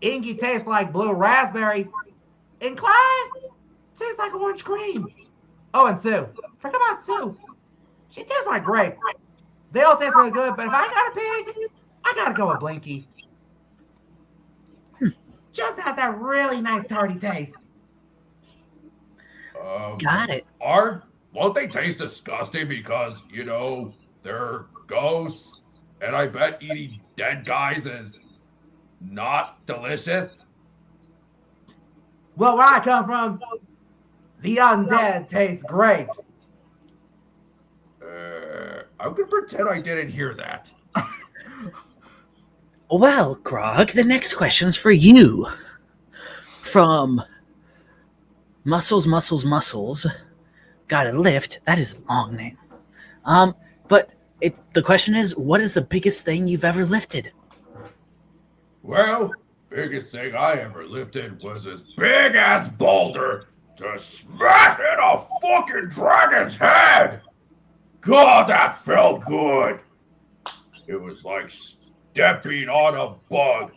Inky tastes like blue raspberry. And Clyde tastes like orange cream. Oh, and Sue. Forget about Sue. She tastes like grape. They all taste really good, but if I got to pick, I gotta go with Blinky. Just has that really nice tarty taste. Got it. Won't they taste disgusting because, you know, they're ghosts? And I bet eating dead guys is not delicious. Well, where I come from, the undead taste great. I'm gonna pretend I didn't hear that. Well, Grog, the next question's for you. From Muscles. Got a lift. That is a long name. But the question is, what is the biggest thing you've ever lifted? Well, biggest thing I ever lifted was this big ass boulder to smash in a fucking dragon's head. God, that felt good. It was like stepping on a bug.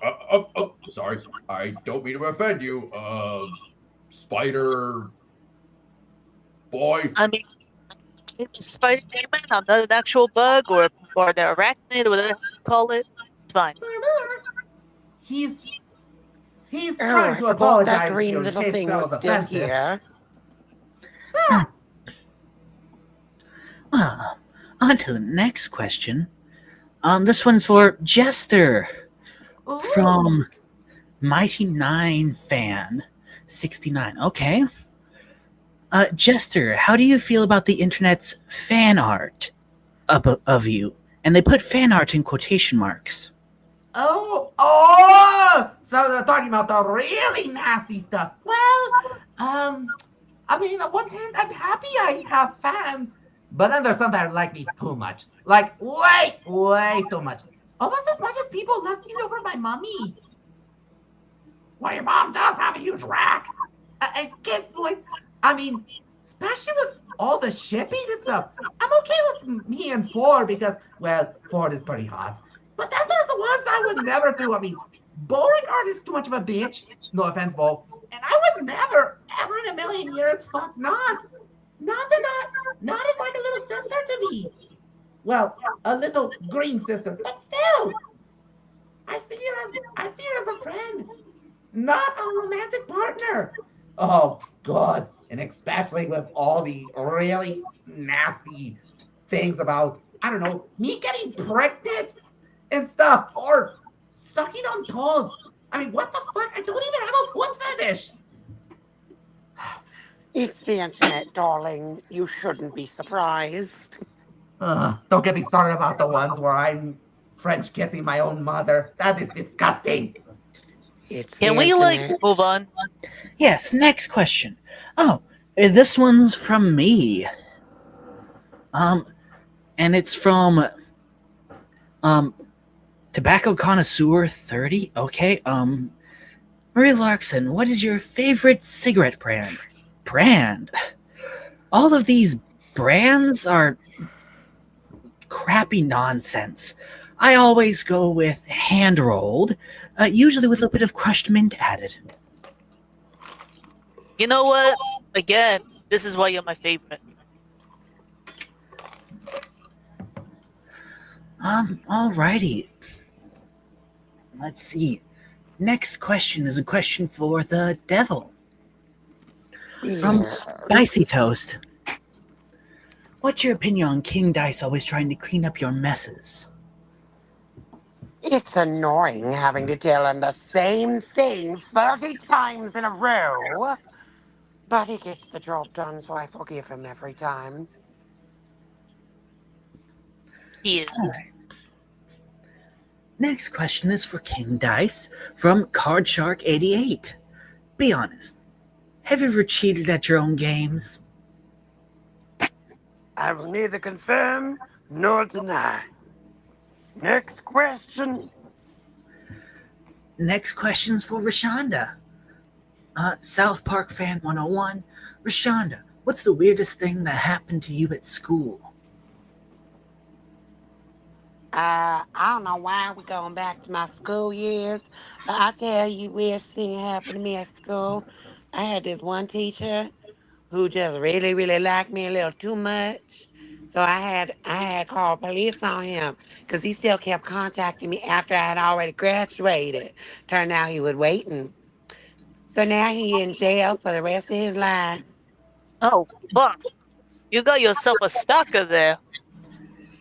Sorry, I don't mean to offend you, spider boy. I mean, it's spider demon. I'm not an actual bug or the arachnid, whatever you call it. It's fine. He's Oh, trying I to forgot apologize that to green you in little case thing that was was still offensive. here. On to the next question. This one's for Jester from Mighty Nine Fan 69. Okay. Jester, how do you feel about the internet's fan art of you? And they put fan art in quotation marks. So they're talking about the really nasty stuff. Well, I mean, on one hand, I'm happy I have fans, but then there's some that like me too much. Like, way too much. Almost as much as people lusting over my mommy. Well, your mom does have a huge rack. I guess, I mean, especially with all the shipping and stuff. I'm okay with me and Ford because, well, Ford is pretty hot. But then there's the ones I would never do. I mean, bowling art is too much of a bitch. No offense, Bo. And I would never, ever in a million years, fuck not. Not is like a little sister to me. Well, a little green sister, but still. I see her as a friend, not a romantic partner. Oh God. And especially with all the really nasty things about, I don't know, me getting pregnant and stuff, or sucking on toes. I mean, what the fuck? I don't even have a foot fetish. It's the internet, darling. You shouldn't be surprised. Don't get me started about the ones where I'm French kissing my own mother. That is disgusting. It's Can the we internet. move on? Yes, next question. Oh, this one's from me. And it's from Tobacco Connoisseur 30. Okay. Marie Larkson, what is your favorite cigarette brand? All of these brands are crappy nonsense. I always go with hand-rolled, usually with a bit of crushed mint added. You know what? Again, this is why you're my favorite. Alrighty. Let's see. Next question is a question for the devil. From Yeah. Spicy Toast. What's your opinion on King Dice always trying to clean up your messes? It's annoying having to tell him the same thing 30 times in a row. But he gets the job done, so I forgive him every time. Cute. Alright. Next question is for King Dice from Card Shark 88. Be honest. Have you ever cheated at your own games? I will neither confirm nor deny. Next question. Next question's for Rashonda. South Park Fan 101. Rashonda, what's the weirdest thing that happened to you at school? I don't know why we're going back to my school years, but I tell you, weird thing happened to me at school. I had this one teacher who just really, really liked me a little too much. So I had called police on him because he still kept contacting me after I had already graduated. Turned out he was waiting. So now he in jail for the rest of his life. Oh, fuck. You got yourself a stalker there.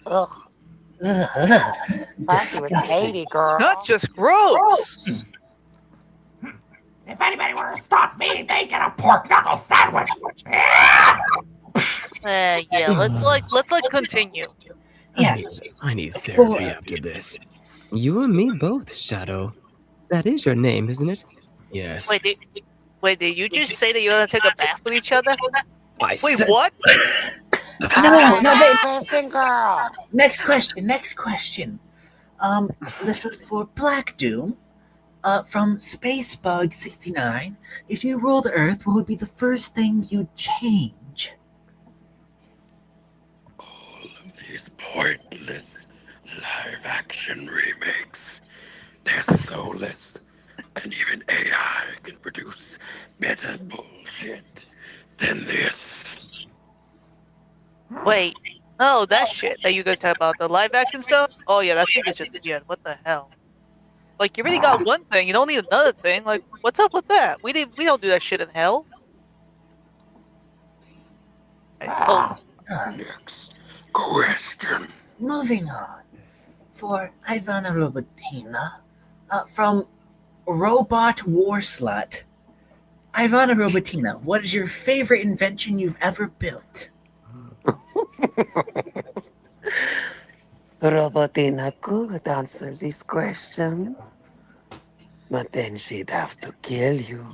Ugh, Ugh, plus he was disgusting. 80, girl. That's just gross. If anybody were to stop me, they get a pork knuckle sandwich. Yeah, let's continue. Yeah. I need therapy after this. You and me both, Shadow. That is your name, isn't it? Yes. Wait, did you just say that you're gonna take a bath with each other? I Wait, said- what? No, Next question, girl. Next question. This is for Black Doom. From Spacebug69. If you ruled Earth, what would be the first thing you'd change? All of these pointless live-action remakes. They're soulless, and even AI can produce better bullshit than this. Wait. Oh, that shit that you guys talk about, the live action stuff? Oh yeah, that thing is just weird. What the hell? Like, you already got one thing, you don't need another thing. Like, what's up with that? We don't do that shit in hell. Oh, Next question. Moving on. For Ivana Robotina. From Robot War Slut. Ivana Robotina, what is your favorite invention you've ever built? Robotina could answer this question, but then she'd have to kill you.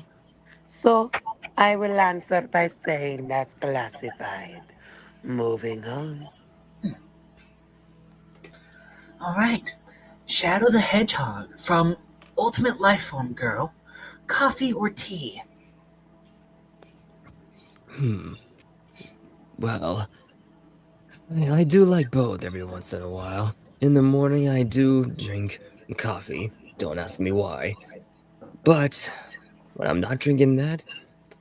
So I will answer by saying that's classified. Moving on. Alright. Shadow the Hedgehog from Ultimate Lifeform Girl. Coffee or tea? Well, I do like both every once in a while. In the morning, I do drink coffee. Don't ask me why. But when I'm not drinking that,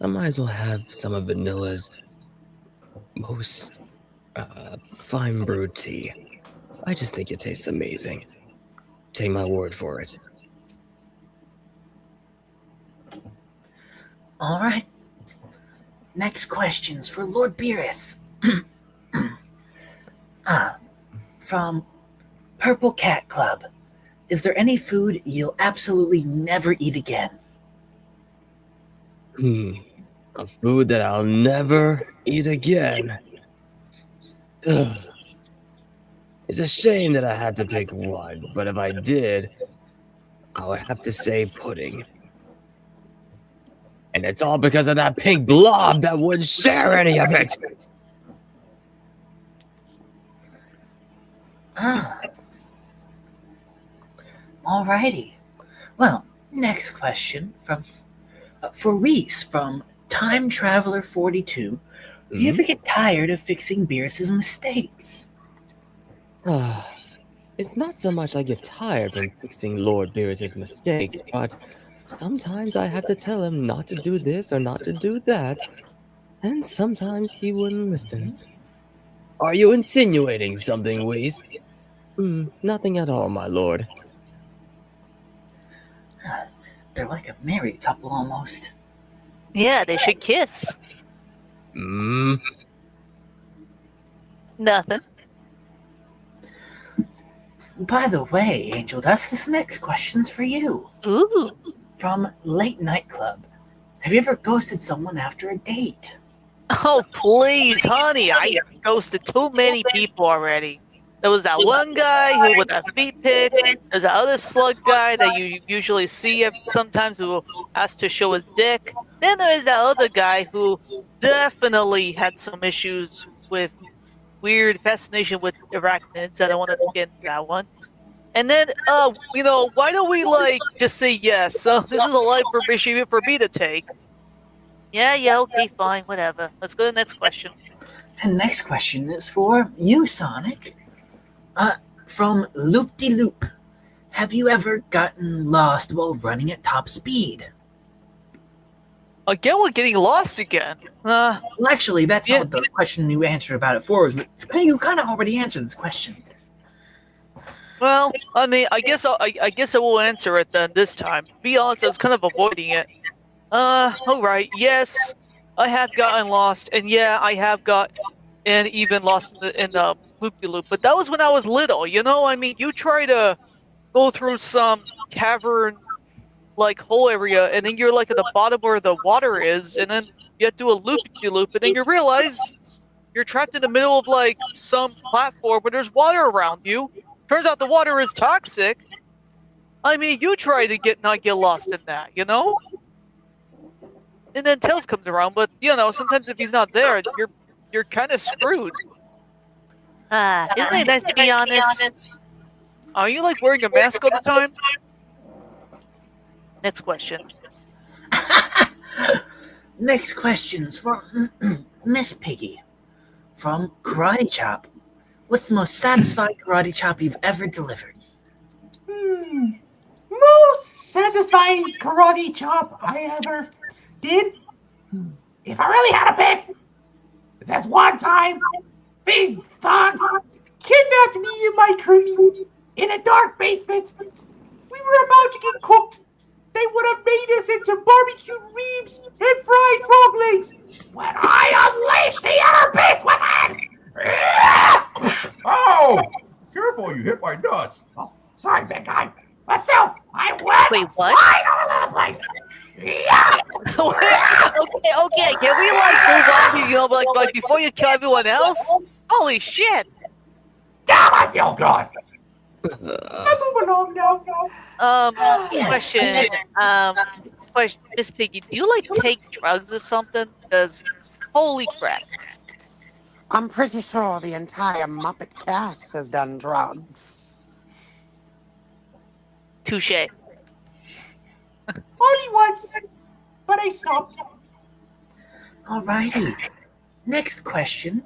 I might as well have some of Vanilla's most fine brewed tea. I just think it tastes amazing. Take my word for it. Alright. Next questions for Lord Beerus. From Purple Cat Club. Is there any food you'll absolutely never eat again? A food that I'll never eat again. Ugh. It's a shame that I had to pick one, but if I did, I would have to say pudding. And it's all because of that pink blob that wouldn't share any of it. Alrighty. Well, next question from for Reese from Time Traveler 42. Do you ever get tired of fixing Beerus's mistakes? It's not so much I get tired from fixing Lord Beerus's mistakes, but sometimes I have to tell him not to do this or not to do that, and sometimes he wouldn't listen. Are you insinuating something, Whis? Nothing at all, my lord. They're like a married couple almost. Yeah, they should kiss. Nothing. By the way, Angel Dust, this next question's for you. Ooh. From Late Night Club. Have you ever ghosted someone after a date? Oh, please, honey. I ghosted too many people already. There was that one guy who with that feet pics. There's that other slug guy that you usually see sometimes who has to show his dick. Then there is that other guy who definitely had some issues with weird fascination with arachnids. I don't want to get into that one. And then, why don't we just say yes? So this is a life permission for me to take. Yeah, okay, fine, whatever. Let's go to the next question. And next question is for you, Sonic. From Loop De Loop. Have you ever gotten lost while running at top speed? Again, we're getting lost again. Well, actually, that's not the question you answered about it for. You kind of already answered this question. Well, I mean, I guess I will answer it then this time. To be honest, I was kind of avoiding it. All right. Yes, I have gotten lost, and yeah, I have even lost in the loop-de-loop. But that was when I was little. I mean, you try to go through some cavern whole area, and then you're at the bottom where the water is, and then you have to do a loop-de-loop, and then you realize you're trapped in the middle of some platform where there's water around you. Turns out the water is toxic. I mean, you try to not get lost in that, And then Tails comes around, but sometimes if he's not there, you're kind of screwed. Isn't it nice to be honest? Are you wearing a mask all the time? Next question. Next question's for Miss Piggy. From Karate Chop. What's the most satisfying karate chop you've ever delivered? Most satisfying karate chop I ever did? If I really had to pick, there's one time these thugs kidnapped me and my crew in a dark basement. We were about to get cooked. They would have made us into barbecued ribs and fried frog legs when I unleashed the inner beast within! Oh! Careful, you hit my nuts. Oh, sorry, big guy. But still, I went Wait, what? right all over the place. Yeah! okay. Can we move on? Like before you kill everyone else? Holy shit! Damn, I feel good. I'm moving on now. Question. Miss Piggy, do you take drugs or something? Because holy crap. I'm pretty sure the entire Muppet cast has done drugs. Touche. Only once, but I stopped. Alrighty. Next question.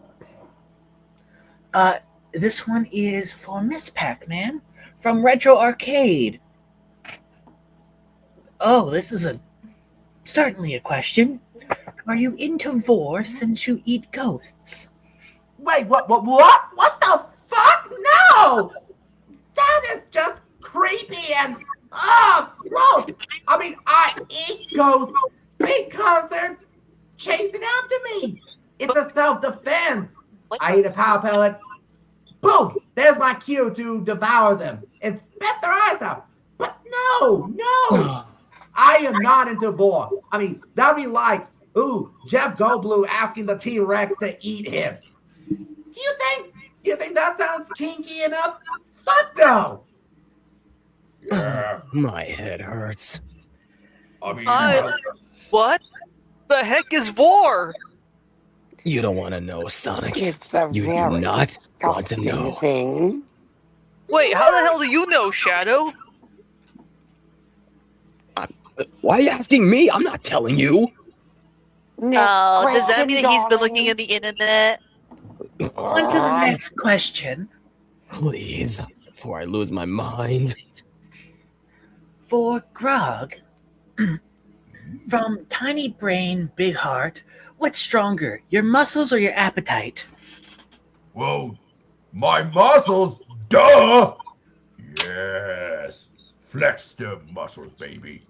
This one is for Miss Pac-Man from Retro Arcade. Oh, this is certainly a question. Are you into vor since you eat ghosts? Wait, what? What the fuck? No! That is just creepy and gross. I mean, I eat ghosts because they're chasing after me. It's a self-defense. I eat a power pellet. Boom! There's my cue to devour them and spit their eyes out. But no! I am not into vor. I mean, that'd be like, Jeff Goldblum asking the T-Rex to eat him. Do you think that sounds kinky enough? Fuck no! Yeah. My head hurts. I mean, What the heck is vor? You don't want to know, Sonic. It's a You do very not want to disgusting know. thing. Wait, how the hell do you know, Shadow? Why are you asking me? I'm not telling you. Next Does that question, mean that he's been darling. looking at the internet? On to the next question. Please, before I lose my mind. For Grog. From Tiny Brain, Big Heart. What's stronger, your muscles or your appetite? well, My muscles? Duh! Yes. Flex the muscles, baby.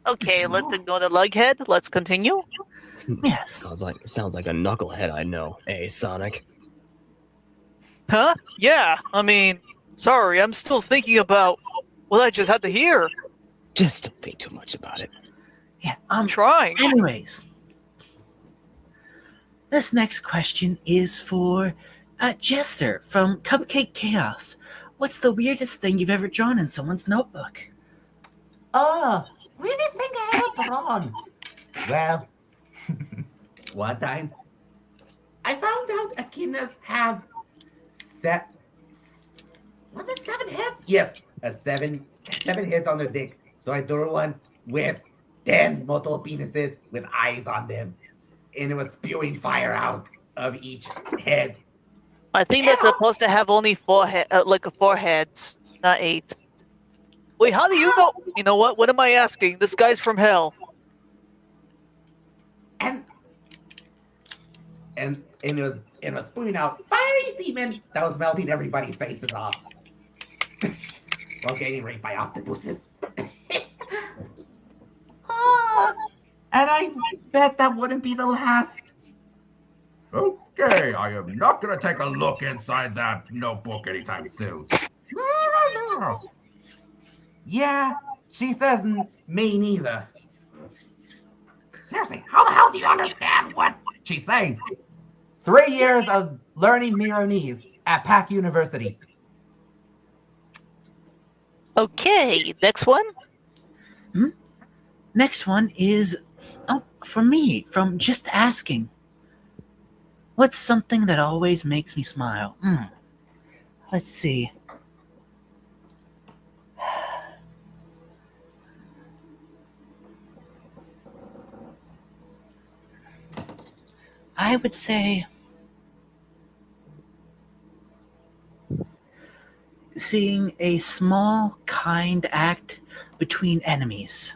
Okay, let's ignore the lughead. Let's continue. Yes. Sounds like a knucklehead I know, eh, Sonic? Huh? Yeah. I mean, sorry, I'm still thinking about what I just had to hear. Just don't think too much about it. Yeah. I'm trying. Anyways, this next question is for Jester from Cupcake Chaos. What's the weirdest thing you've ever drawn in someone's notebook? What do you think I ever drawn? Well, one time, I found out echidnas have was it 7 heads? Yes, seven heads on their dick. So I drew one with 10 multiple penises with eyes on them, and it was spewing fire out of each head. I think that's supposed to have only four heads, not 8. Wait, how do you know? You know what? What am I asking? This guy's from hell. And it was spewing out fiery semen that was melting everybody's faces off. While getting raped by octopuses. And I bet that wouldn't be the last. Okay, I am not gonna take a look inside that notebook anytime soon. Yeah, she says me neither. Seriously, how the hell do you understand what she's saying? 3 years of learning Mironese at Pac University. Okay, next one. Next one is for me, from Just Asking. What's something that always makes me smile? Let's see. I would say seeing a small, kind act between enemies.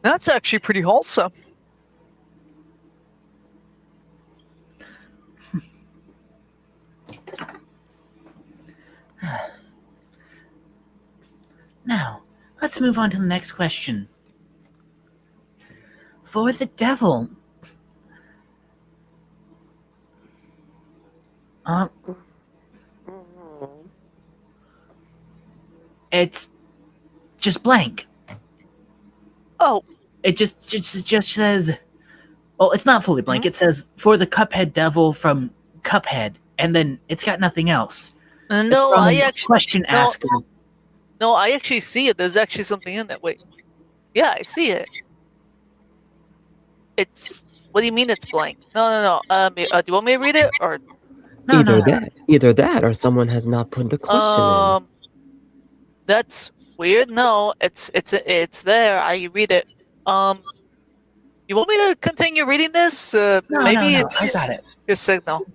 That's actually pretty wholesome. Now, let's move on to the next question. For the devil, it's just blank. Oh, It just says, well, it's not fully blank. It says, for the Cuphead devil from Cuphead, and then it's got nothing else. no, From I a actually question asker. No, I actually see it. There's actually something in that. Wait. Yeah, I see it. It's. What do you mean it's blank? No. Do you want me to read it or? No. Either that, or someone has not put the question in. That's weird. No, it's there. I read it. You want me to continue reading this? Maybe no. it's I got it. your signal.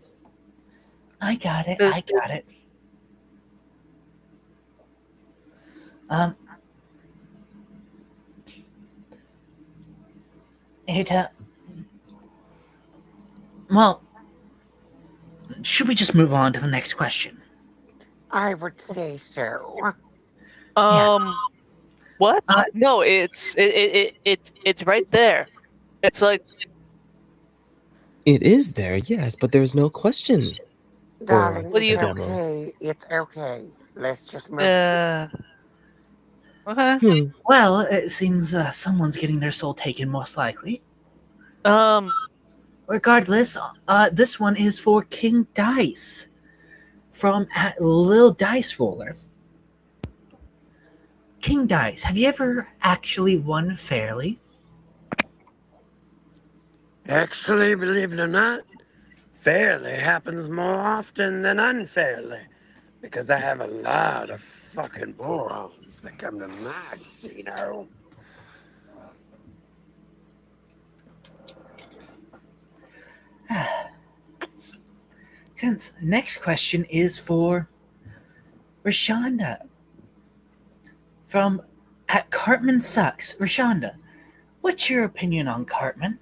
I got it. Well, should we just move on to the next question? I would say so. What? No, it's right there. It's like It is there, yes, but there's no question. Darling, what do you- it's okay. It's okay. Let's just move. okay. Well, it seems someone's getting their soul taken, most likely. Regardless, this one is for King Dice from Lil Dice Roller. King Dice, have you ever actually won fairly? Actually, believe it or not, fairly happens more often than unfairly. Because I have a lot of fucking morons that come to my casino. Since next question is for Rashonda from Cartman sucks. Rashonda, what's your opinion on Cartman?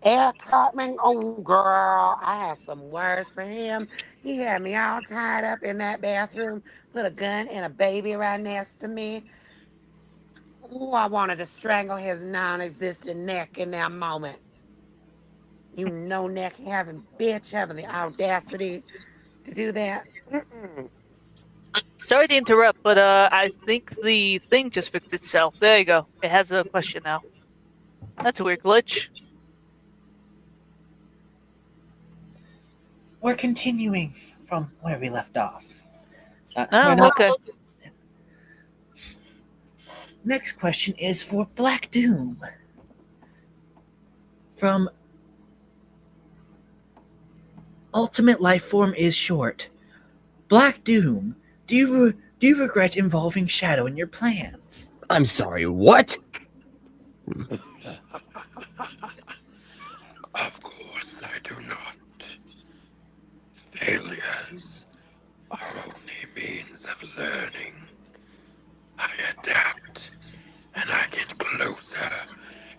Eric Cartman, oh girl, I have some words for him. He had me all tied up in that bathroom, put a gun and a baby right next to me. Ooh, I wanted to strangle his non-existent neck in that moment. You no neck having bitch having the audacity to do that. Mm-mm. Sorry to interrupt, but I think the thing just fixed itself. There you go. It has a question now. That's a weird glitch. We're continuing from where we left off. We're Oh, not- okay. Next question is for Black Doom. From Ultimate Lifeform is short. Black Doom, do you regret involving Shadow in your plans? I'm sorry, what? Of course I do not. Failures are only means of learning. I adapt, and I get closer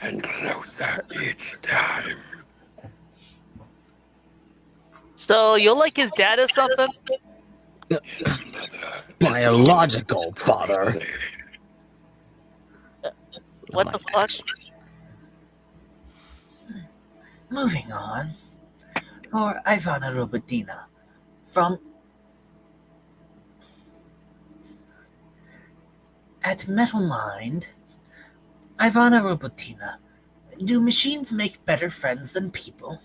and closer each time. So you're like his dad or something? His mother Biological father. What the fuck? Moving on. For Ivana Robotina. From At Metal Mind, Ivana Robotina. Do machines make better friends than people?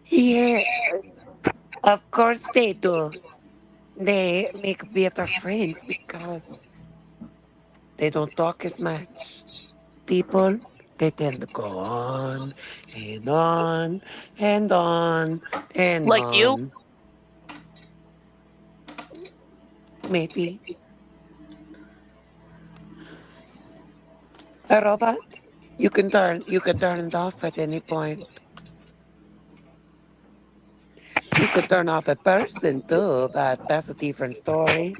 Yeah, of course they do. They make better friends because they don't talk as much. People, they tend to go on and on and on and Like you? on. Maybe. A robot, you can turn it off at any point. You could turn off a person too, but that's a different story.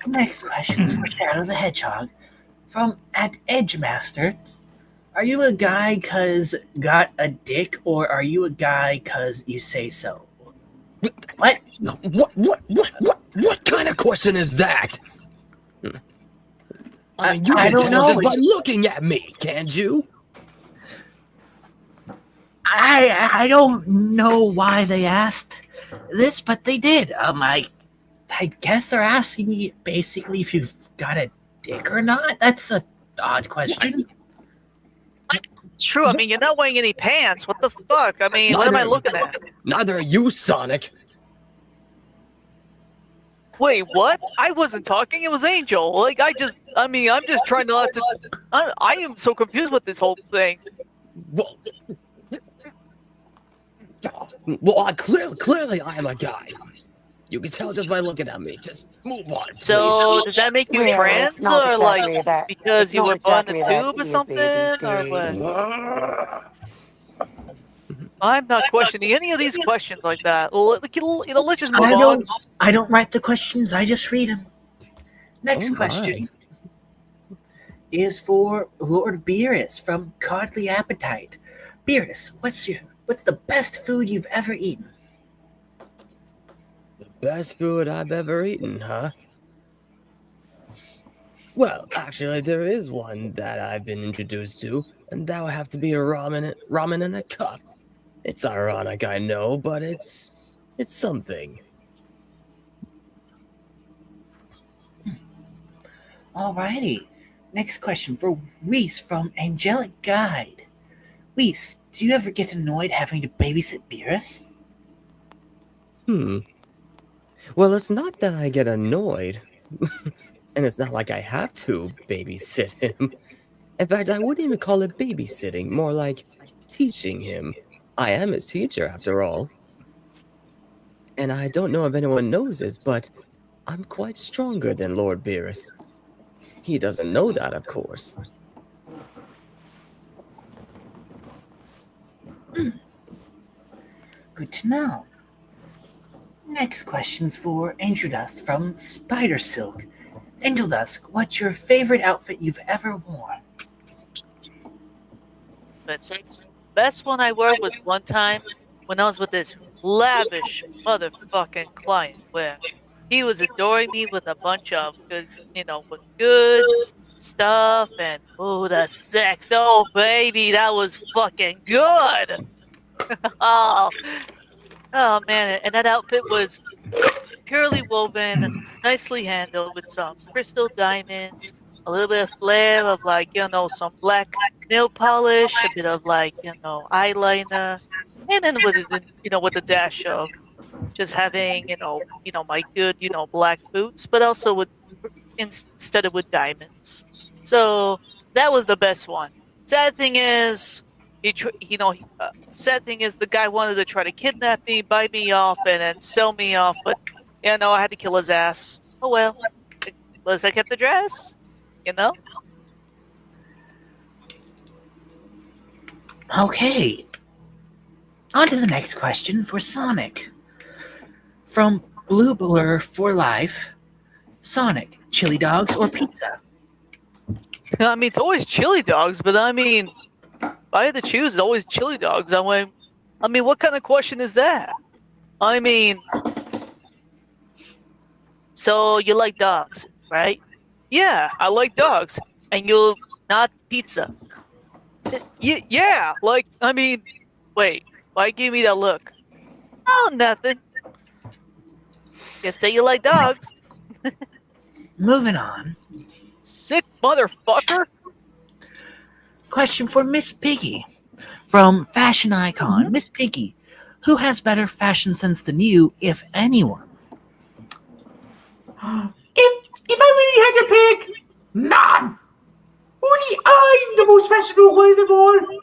Next question's for Shadow the Hedgehog. From At Edgemaster. Are you a guy 'cause got a dick, or are you a guy 'cause you say so? What? No, what kind of question is that? I mean, you I can don't tell know. just by looking at me, can't you? I don't know why they asked this, but they did. I guess they're asking you basically if you've got a dick or not. That's a odd question. True. I mean, you're not wearing any pants. What the fuck? I mean, what am I looking at? Neither are you, Sonic. Wait, what? I wasn't talking. It was Angel. Like, I'm just trying not to. I am so confused with this whole thing. Well, clearly I am a guy. You can tell just by looking at me. Just move on, please. So, does that make you Well, trans, it's not or exactly like that- because it's you not were born exactly in a that tube or easy something, these or days. what? I'm not questioning any of these questions like that. Let's just move on. I don't write the questions. I just read them. Next Oh, question is for Lord Beerus from Godly Appetite. Beerus, what's the best food you've ever eaten? The best food I've ever eaten, huh? Well, actually, there is one that I've been introduced to, and that would have to be a ramen in a cup. It's ironic, I know, but it's something. Alrighty. Next question for Reese from Angelic Guide. Reese, do you ever get annoyed having to babysit Beerus? Well, it's not that I get annoyed. And it's not like I have to babysit him. In fact, I wouldn't even call it babysitting, more like teaching him. I am his teacher, after all. And I don't know if anyone knows this, but I'm quite stronger than Lord Beerus. He doesn't know that, of course. Good to know. Next question's for Angel Dust from Spider Silk. Angel Dust, what's your favorite outfit you've ever worn? But best one I wore was one time when I was with this lavish motherfucking client where he was adoring me with a bunch of good, with goods, stuff, and oh, the sex. Oh, baby, that was fucking good. Oh, oh man, and that outfit was purely woven, nicely handled with some crystal diamonds, a little bit of flair of some black nail polish, a bit of eyeliner, and then with a dash of just having, my good, black boots, but also instead of with diamonds. So that was the best one. Sad thing is, sad thing is the guy wanted to try to kidnap me, buy me off, and then sell me off, but I had to kill his ass. Oh well, at least I kept the dress, you know. Okay. On to the next question for Sonic. From Blue Blur for Life, Sonic, chili dogs or pizza? I mean, it's always chili dogs, but I mean, if I had to choose, it's always chili dogs. I mean, what kind of question is that? I mean, so you like dogs, right? Yeah, I like dogs, and you'll not pizza. Yeah, I mean, wait, why give me that look? Oh, nothing. Just say you like dogs. Moving on. Sick motherfucker. Question for Miss Piggy. From Fashion Icon, Miss Piggy, who has better fashion sense than you, if anyone? If I really had to pick, none. Only I'm the most fashionable one of them all.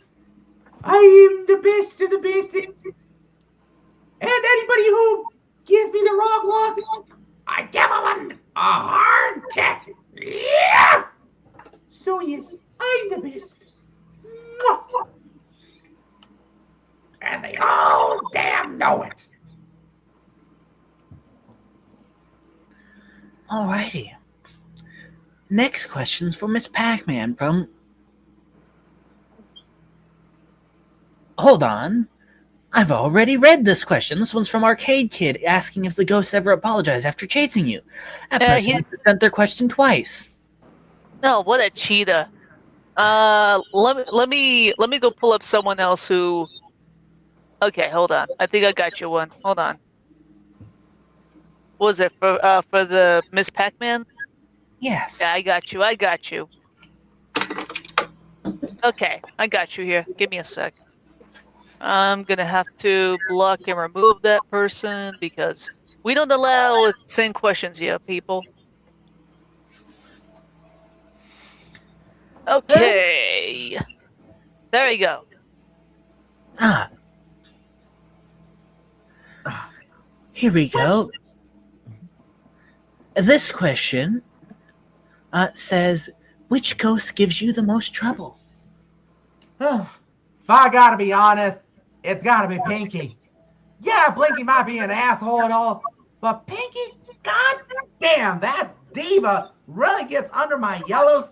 I am the best of the basics. And anybody who gives me the wrong look, I give them a hard kick. Yeah. So yes, I'm the best. Mwah. And they all damn know it. Alrighty. Next question's for Miss Pac-Man from... Hold on. I've already read this question. This one's from Arcade Kid, asking if the ghosts ever apologize after chasing you. That person sent their question twice. No, what a cheetah. Let me go pull up someone else who... Okay, hold on. I think I got you one. Hold on. What was it for the Miss Pac-Man? Yes. Yeah, I got you. Okay, I got you here. Give me a sec. I'm gonna have to block and remove that person because we don't allow same questions here, people. Okay. There you go. Here we go. This question says, which ghost gives you the most trouble? If I gotta be honest, it's gotta be Pinky. Yeah, Blinky might be an asshole and all, but Pinky, god damn, that diva really gets under my yellow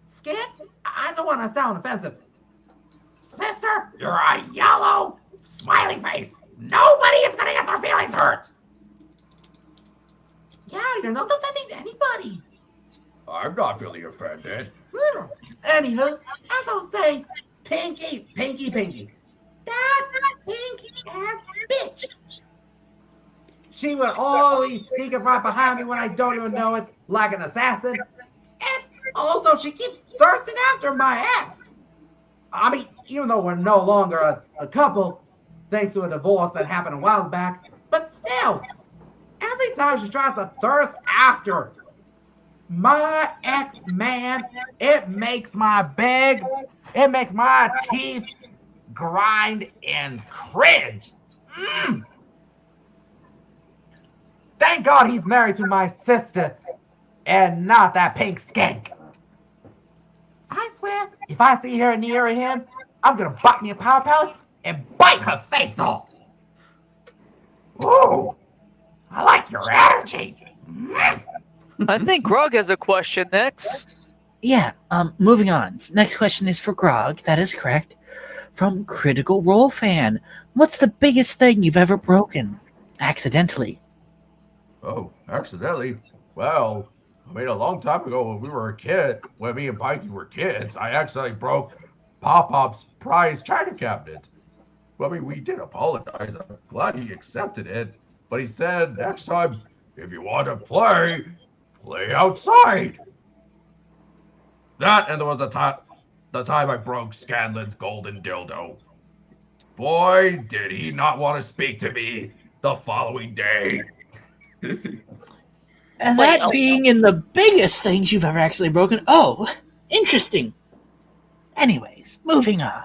skin. I don't want to sound offensive. Sister, you're a yellow smiley face. Nobody is gonna get their feelings hurt. Yeah, you're not offending anybody. I'm not feeling offended. Anywho, as I was saying, Pinky. That pink ass bitch. She would always sneak up right behind me when I don't even know it, like an assassin. And also, she keeps thirsting after my ex. I mean, even though we're no longer a couple, thanks to a divorce that happened a while back, but still, every time she tries to thirst after my ex-man, it makes my teeth grind and cringe. Thank God he's married to my sister and not that pink skank. I swear, if I see her near him, I'm gonna buy me a power pellet and bite her face off. Ooh, I like your energy. I think Grog has a question next. Yeah, moving on. Next question is for Grog. That is correct. From Critical Role Fan. What's the biggest thing you've ever broken? Accidentally. Oh, accidentally? Well, I mean, a long time ago when we were a kid, when me and Pikey were kids, I accidentally broke Pop Pop's prize china cabinet. Well, I mean, we did apologize. I'm glad he accepted it. But he said, next time, if you want to play outside. That and there was the time I broke Scanlan's golden dildo. Boy, did he not want to speak to me the following day. And Wait, that being in the biggest things you've ever actually broken. Oh, interesting. Anyways, moving on.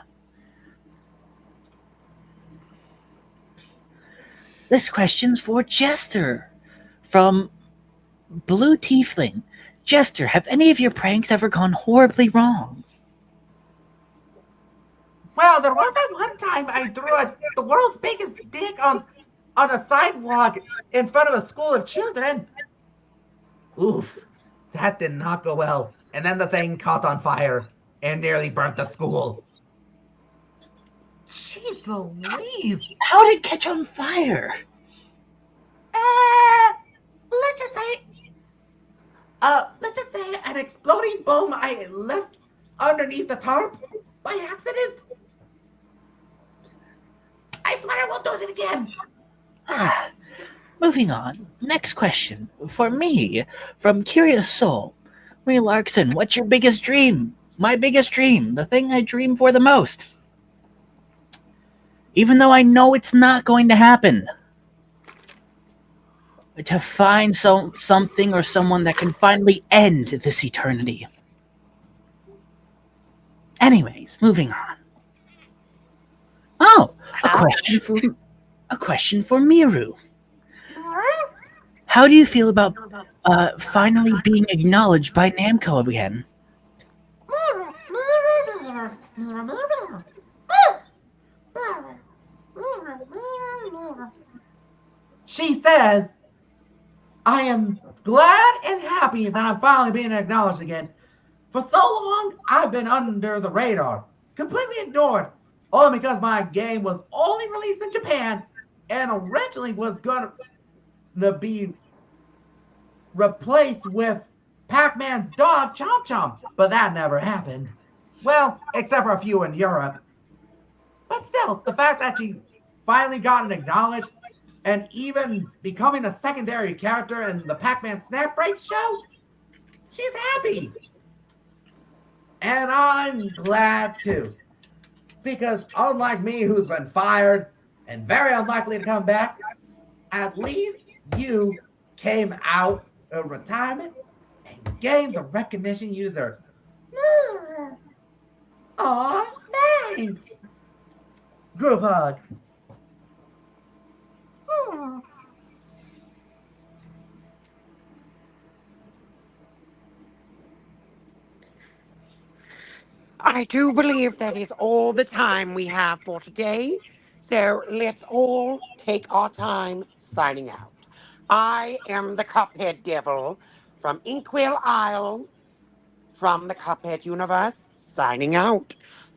This question's for Jester from Blue Tiefling. Jester, have any of your pranks ever gone horribly wrong? Well, there was that one time I threw the world's biggest dick on a sidewalk in front of a school of children. Oof, that did not go well. And then the thing caught on fire and nearly burnt the school. Jeez Louise. How did it catch on fire? Let's just say an exploding bomb I left underneath the tarp by accident. I swear I won't do it again. Moving on. Next question for me from Curious Soul. Ray Larkson, what's your biggest dream? My biggest dream, the thing I dream for the most. Even though I know it's not going to happen. To find something or someone that can finally end this eternity. Anyways, moving on. Oh, a question for Miru. How do you feel about finally being acknowledged by Namco again? She says, I am glad and happy that I'm finally being acknowledged again. For so long, I've been under the radar, completely ignored, only because my game was only released in Japan and originally was going to be replaced with Pac-Man's dog, Chomp Chomp, but that never happened. Well, except for a few in Europe. But still, the fact that she's finally gotten acknowledged and even becoming a secondary character in the Pac-Man Snap Breaks show, she's happy. And I'm glad too. Because unlike me, who's been fired and very unlikely to come back, at least you came out of retirement and gained the recognition you deserve. Aw, thanks. Group hug. I do believe that is all the time we have for today. So let's all take our time signing out. I am the Cuphead Devil from Inkwell Isle, from the Cuphead universe, signing out.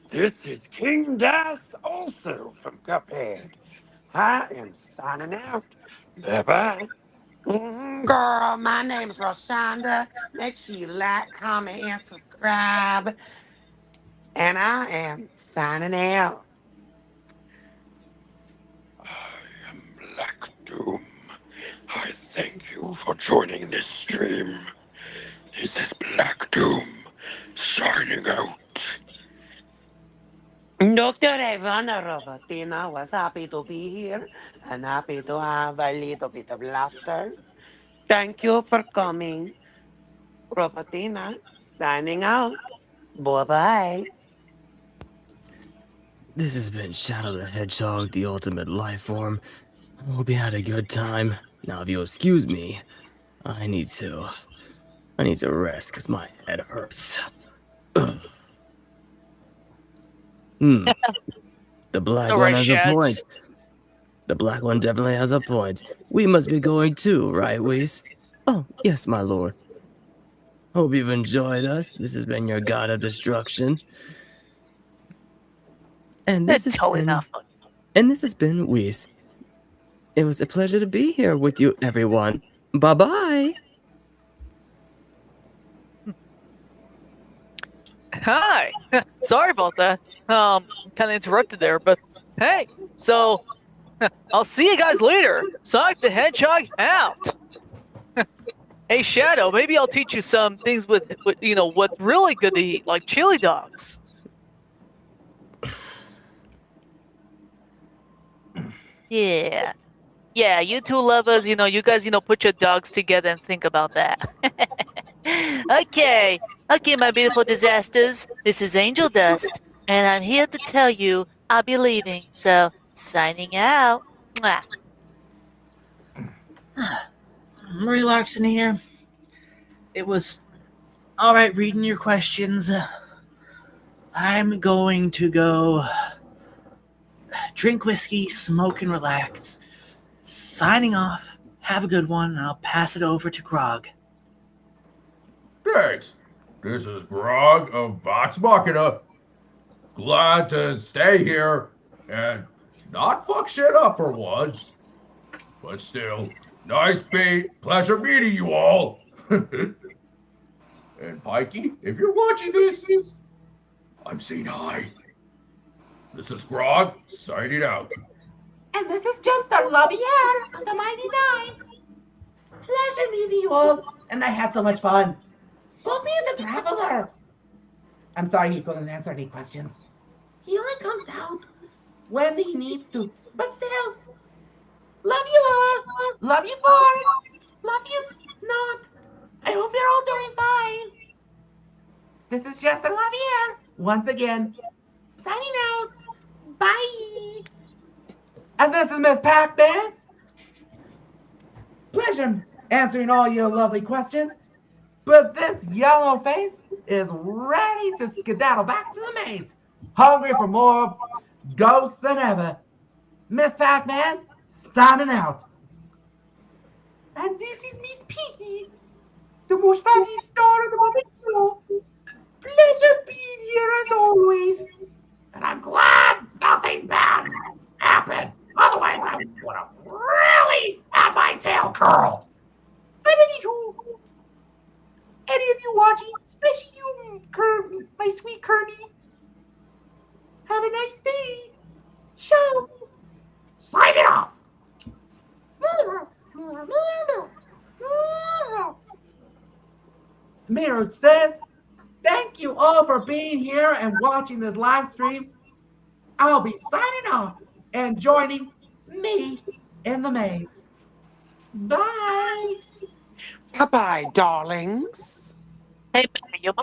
This is King Das, also from Cuphead. I am signing out. Bye-bye. Girl, my name's Roshonda. Make sure you like, comment, and subscribe. And I am signing out. I am Black Doom. I thank you for joining this stream. This is Black Doom signing out. Dr. Ivana Robotina was happy to be here and happy to have a little bit of laughter. Thank you for coming. Robotina signing out. Bye-bye. This has been Shadow the Hedgehog, the ultimate life form. I hope you had a good time. Now, if you'll excuse me, I need to rest because my head hurts. The black All one right, has a Shads. point. The black one definitely has a point. We must be going too, right, Whis? Oh, yes, my lord. Hope you've enjoyed us. This has been your god of destruction. And this That's has totally been not fun. Whis. It was a pleasure to be here with you, everyone. Bye-bye. Hi. Sorry about that. Kind of interrupted there, but hey, so I'll see you guys later. Sonic the Hedgehog out. Hey, Shadow, maybe I'll teach you some things with what's really good to eat, like chili dogs. Yeah. Yeah, you two lovers, you guys, put your dogs together and think about that. Okay. Okay, my beautiful disasters. This is Angel Dust, and I'm here to tell you I'll be leaving. So, signing out. Mwah. Marie Larkson here. It was all right reading your questions. I'm going to go drink whiskey, smoke, and relax. Signing off. Have a good one, and I'll pass it over to Grog. Thanks. This is Grog of Vox Machina. Glad to stay here and not fuck shit up for once. But still, nice beat. Pleasure meeting you all. And Pikey, if you're watching this, I'm saying hi. This is Grog, signing out. And this is just our Labier of the Mighty Nine. Pleasure meeting you all, and I had so much fun. Bumpy the Traveler. I'm sorry he couldn't answer any questions. He only comes out when he needs to, but still, love you all. Love you for. Love you not. I hope you're all doing fine. This is Jester Lavier, once again, signing out. Bye. And this is Miss Pac-Man. Pleasure answering all your lovely questions. But this yellow face is ready to skedaddle back to the maze, hungry for more ghosts than ever. Miss Pac-Man, signing out. And this is Miss Piggy, the most funny star of the Muppet Show. Pleasure being here as always. And I'm glad nothing bad happened. Otherwise, I would have really had my tail curled. But anywho, any of you watching, especially you, my sweet Kermie, have a nice day. Ciao. Sign it off. Mirror says, thank you all for being here and watching this live stream. I'll be signing off and joining me in the maze. Bye. Bye-bye, darlings. Hey, you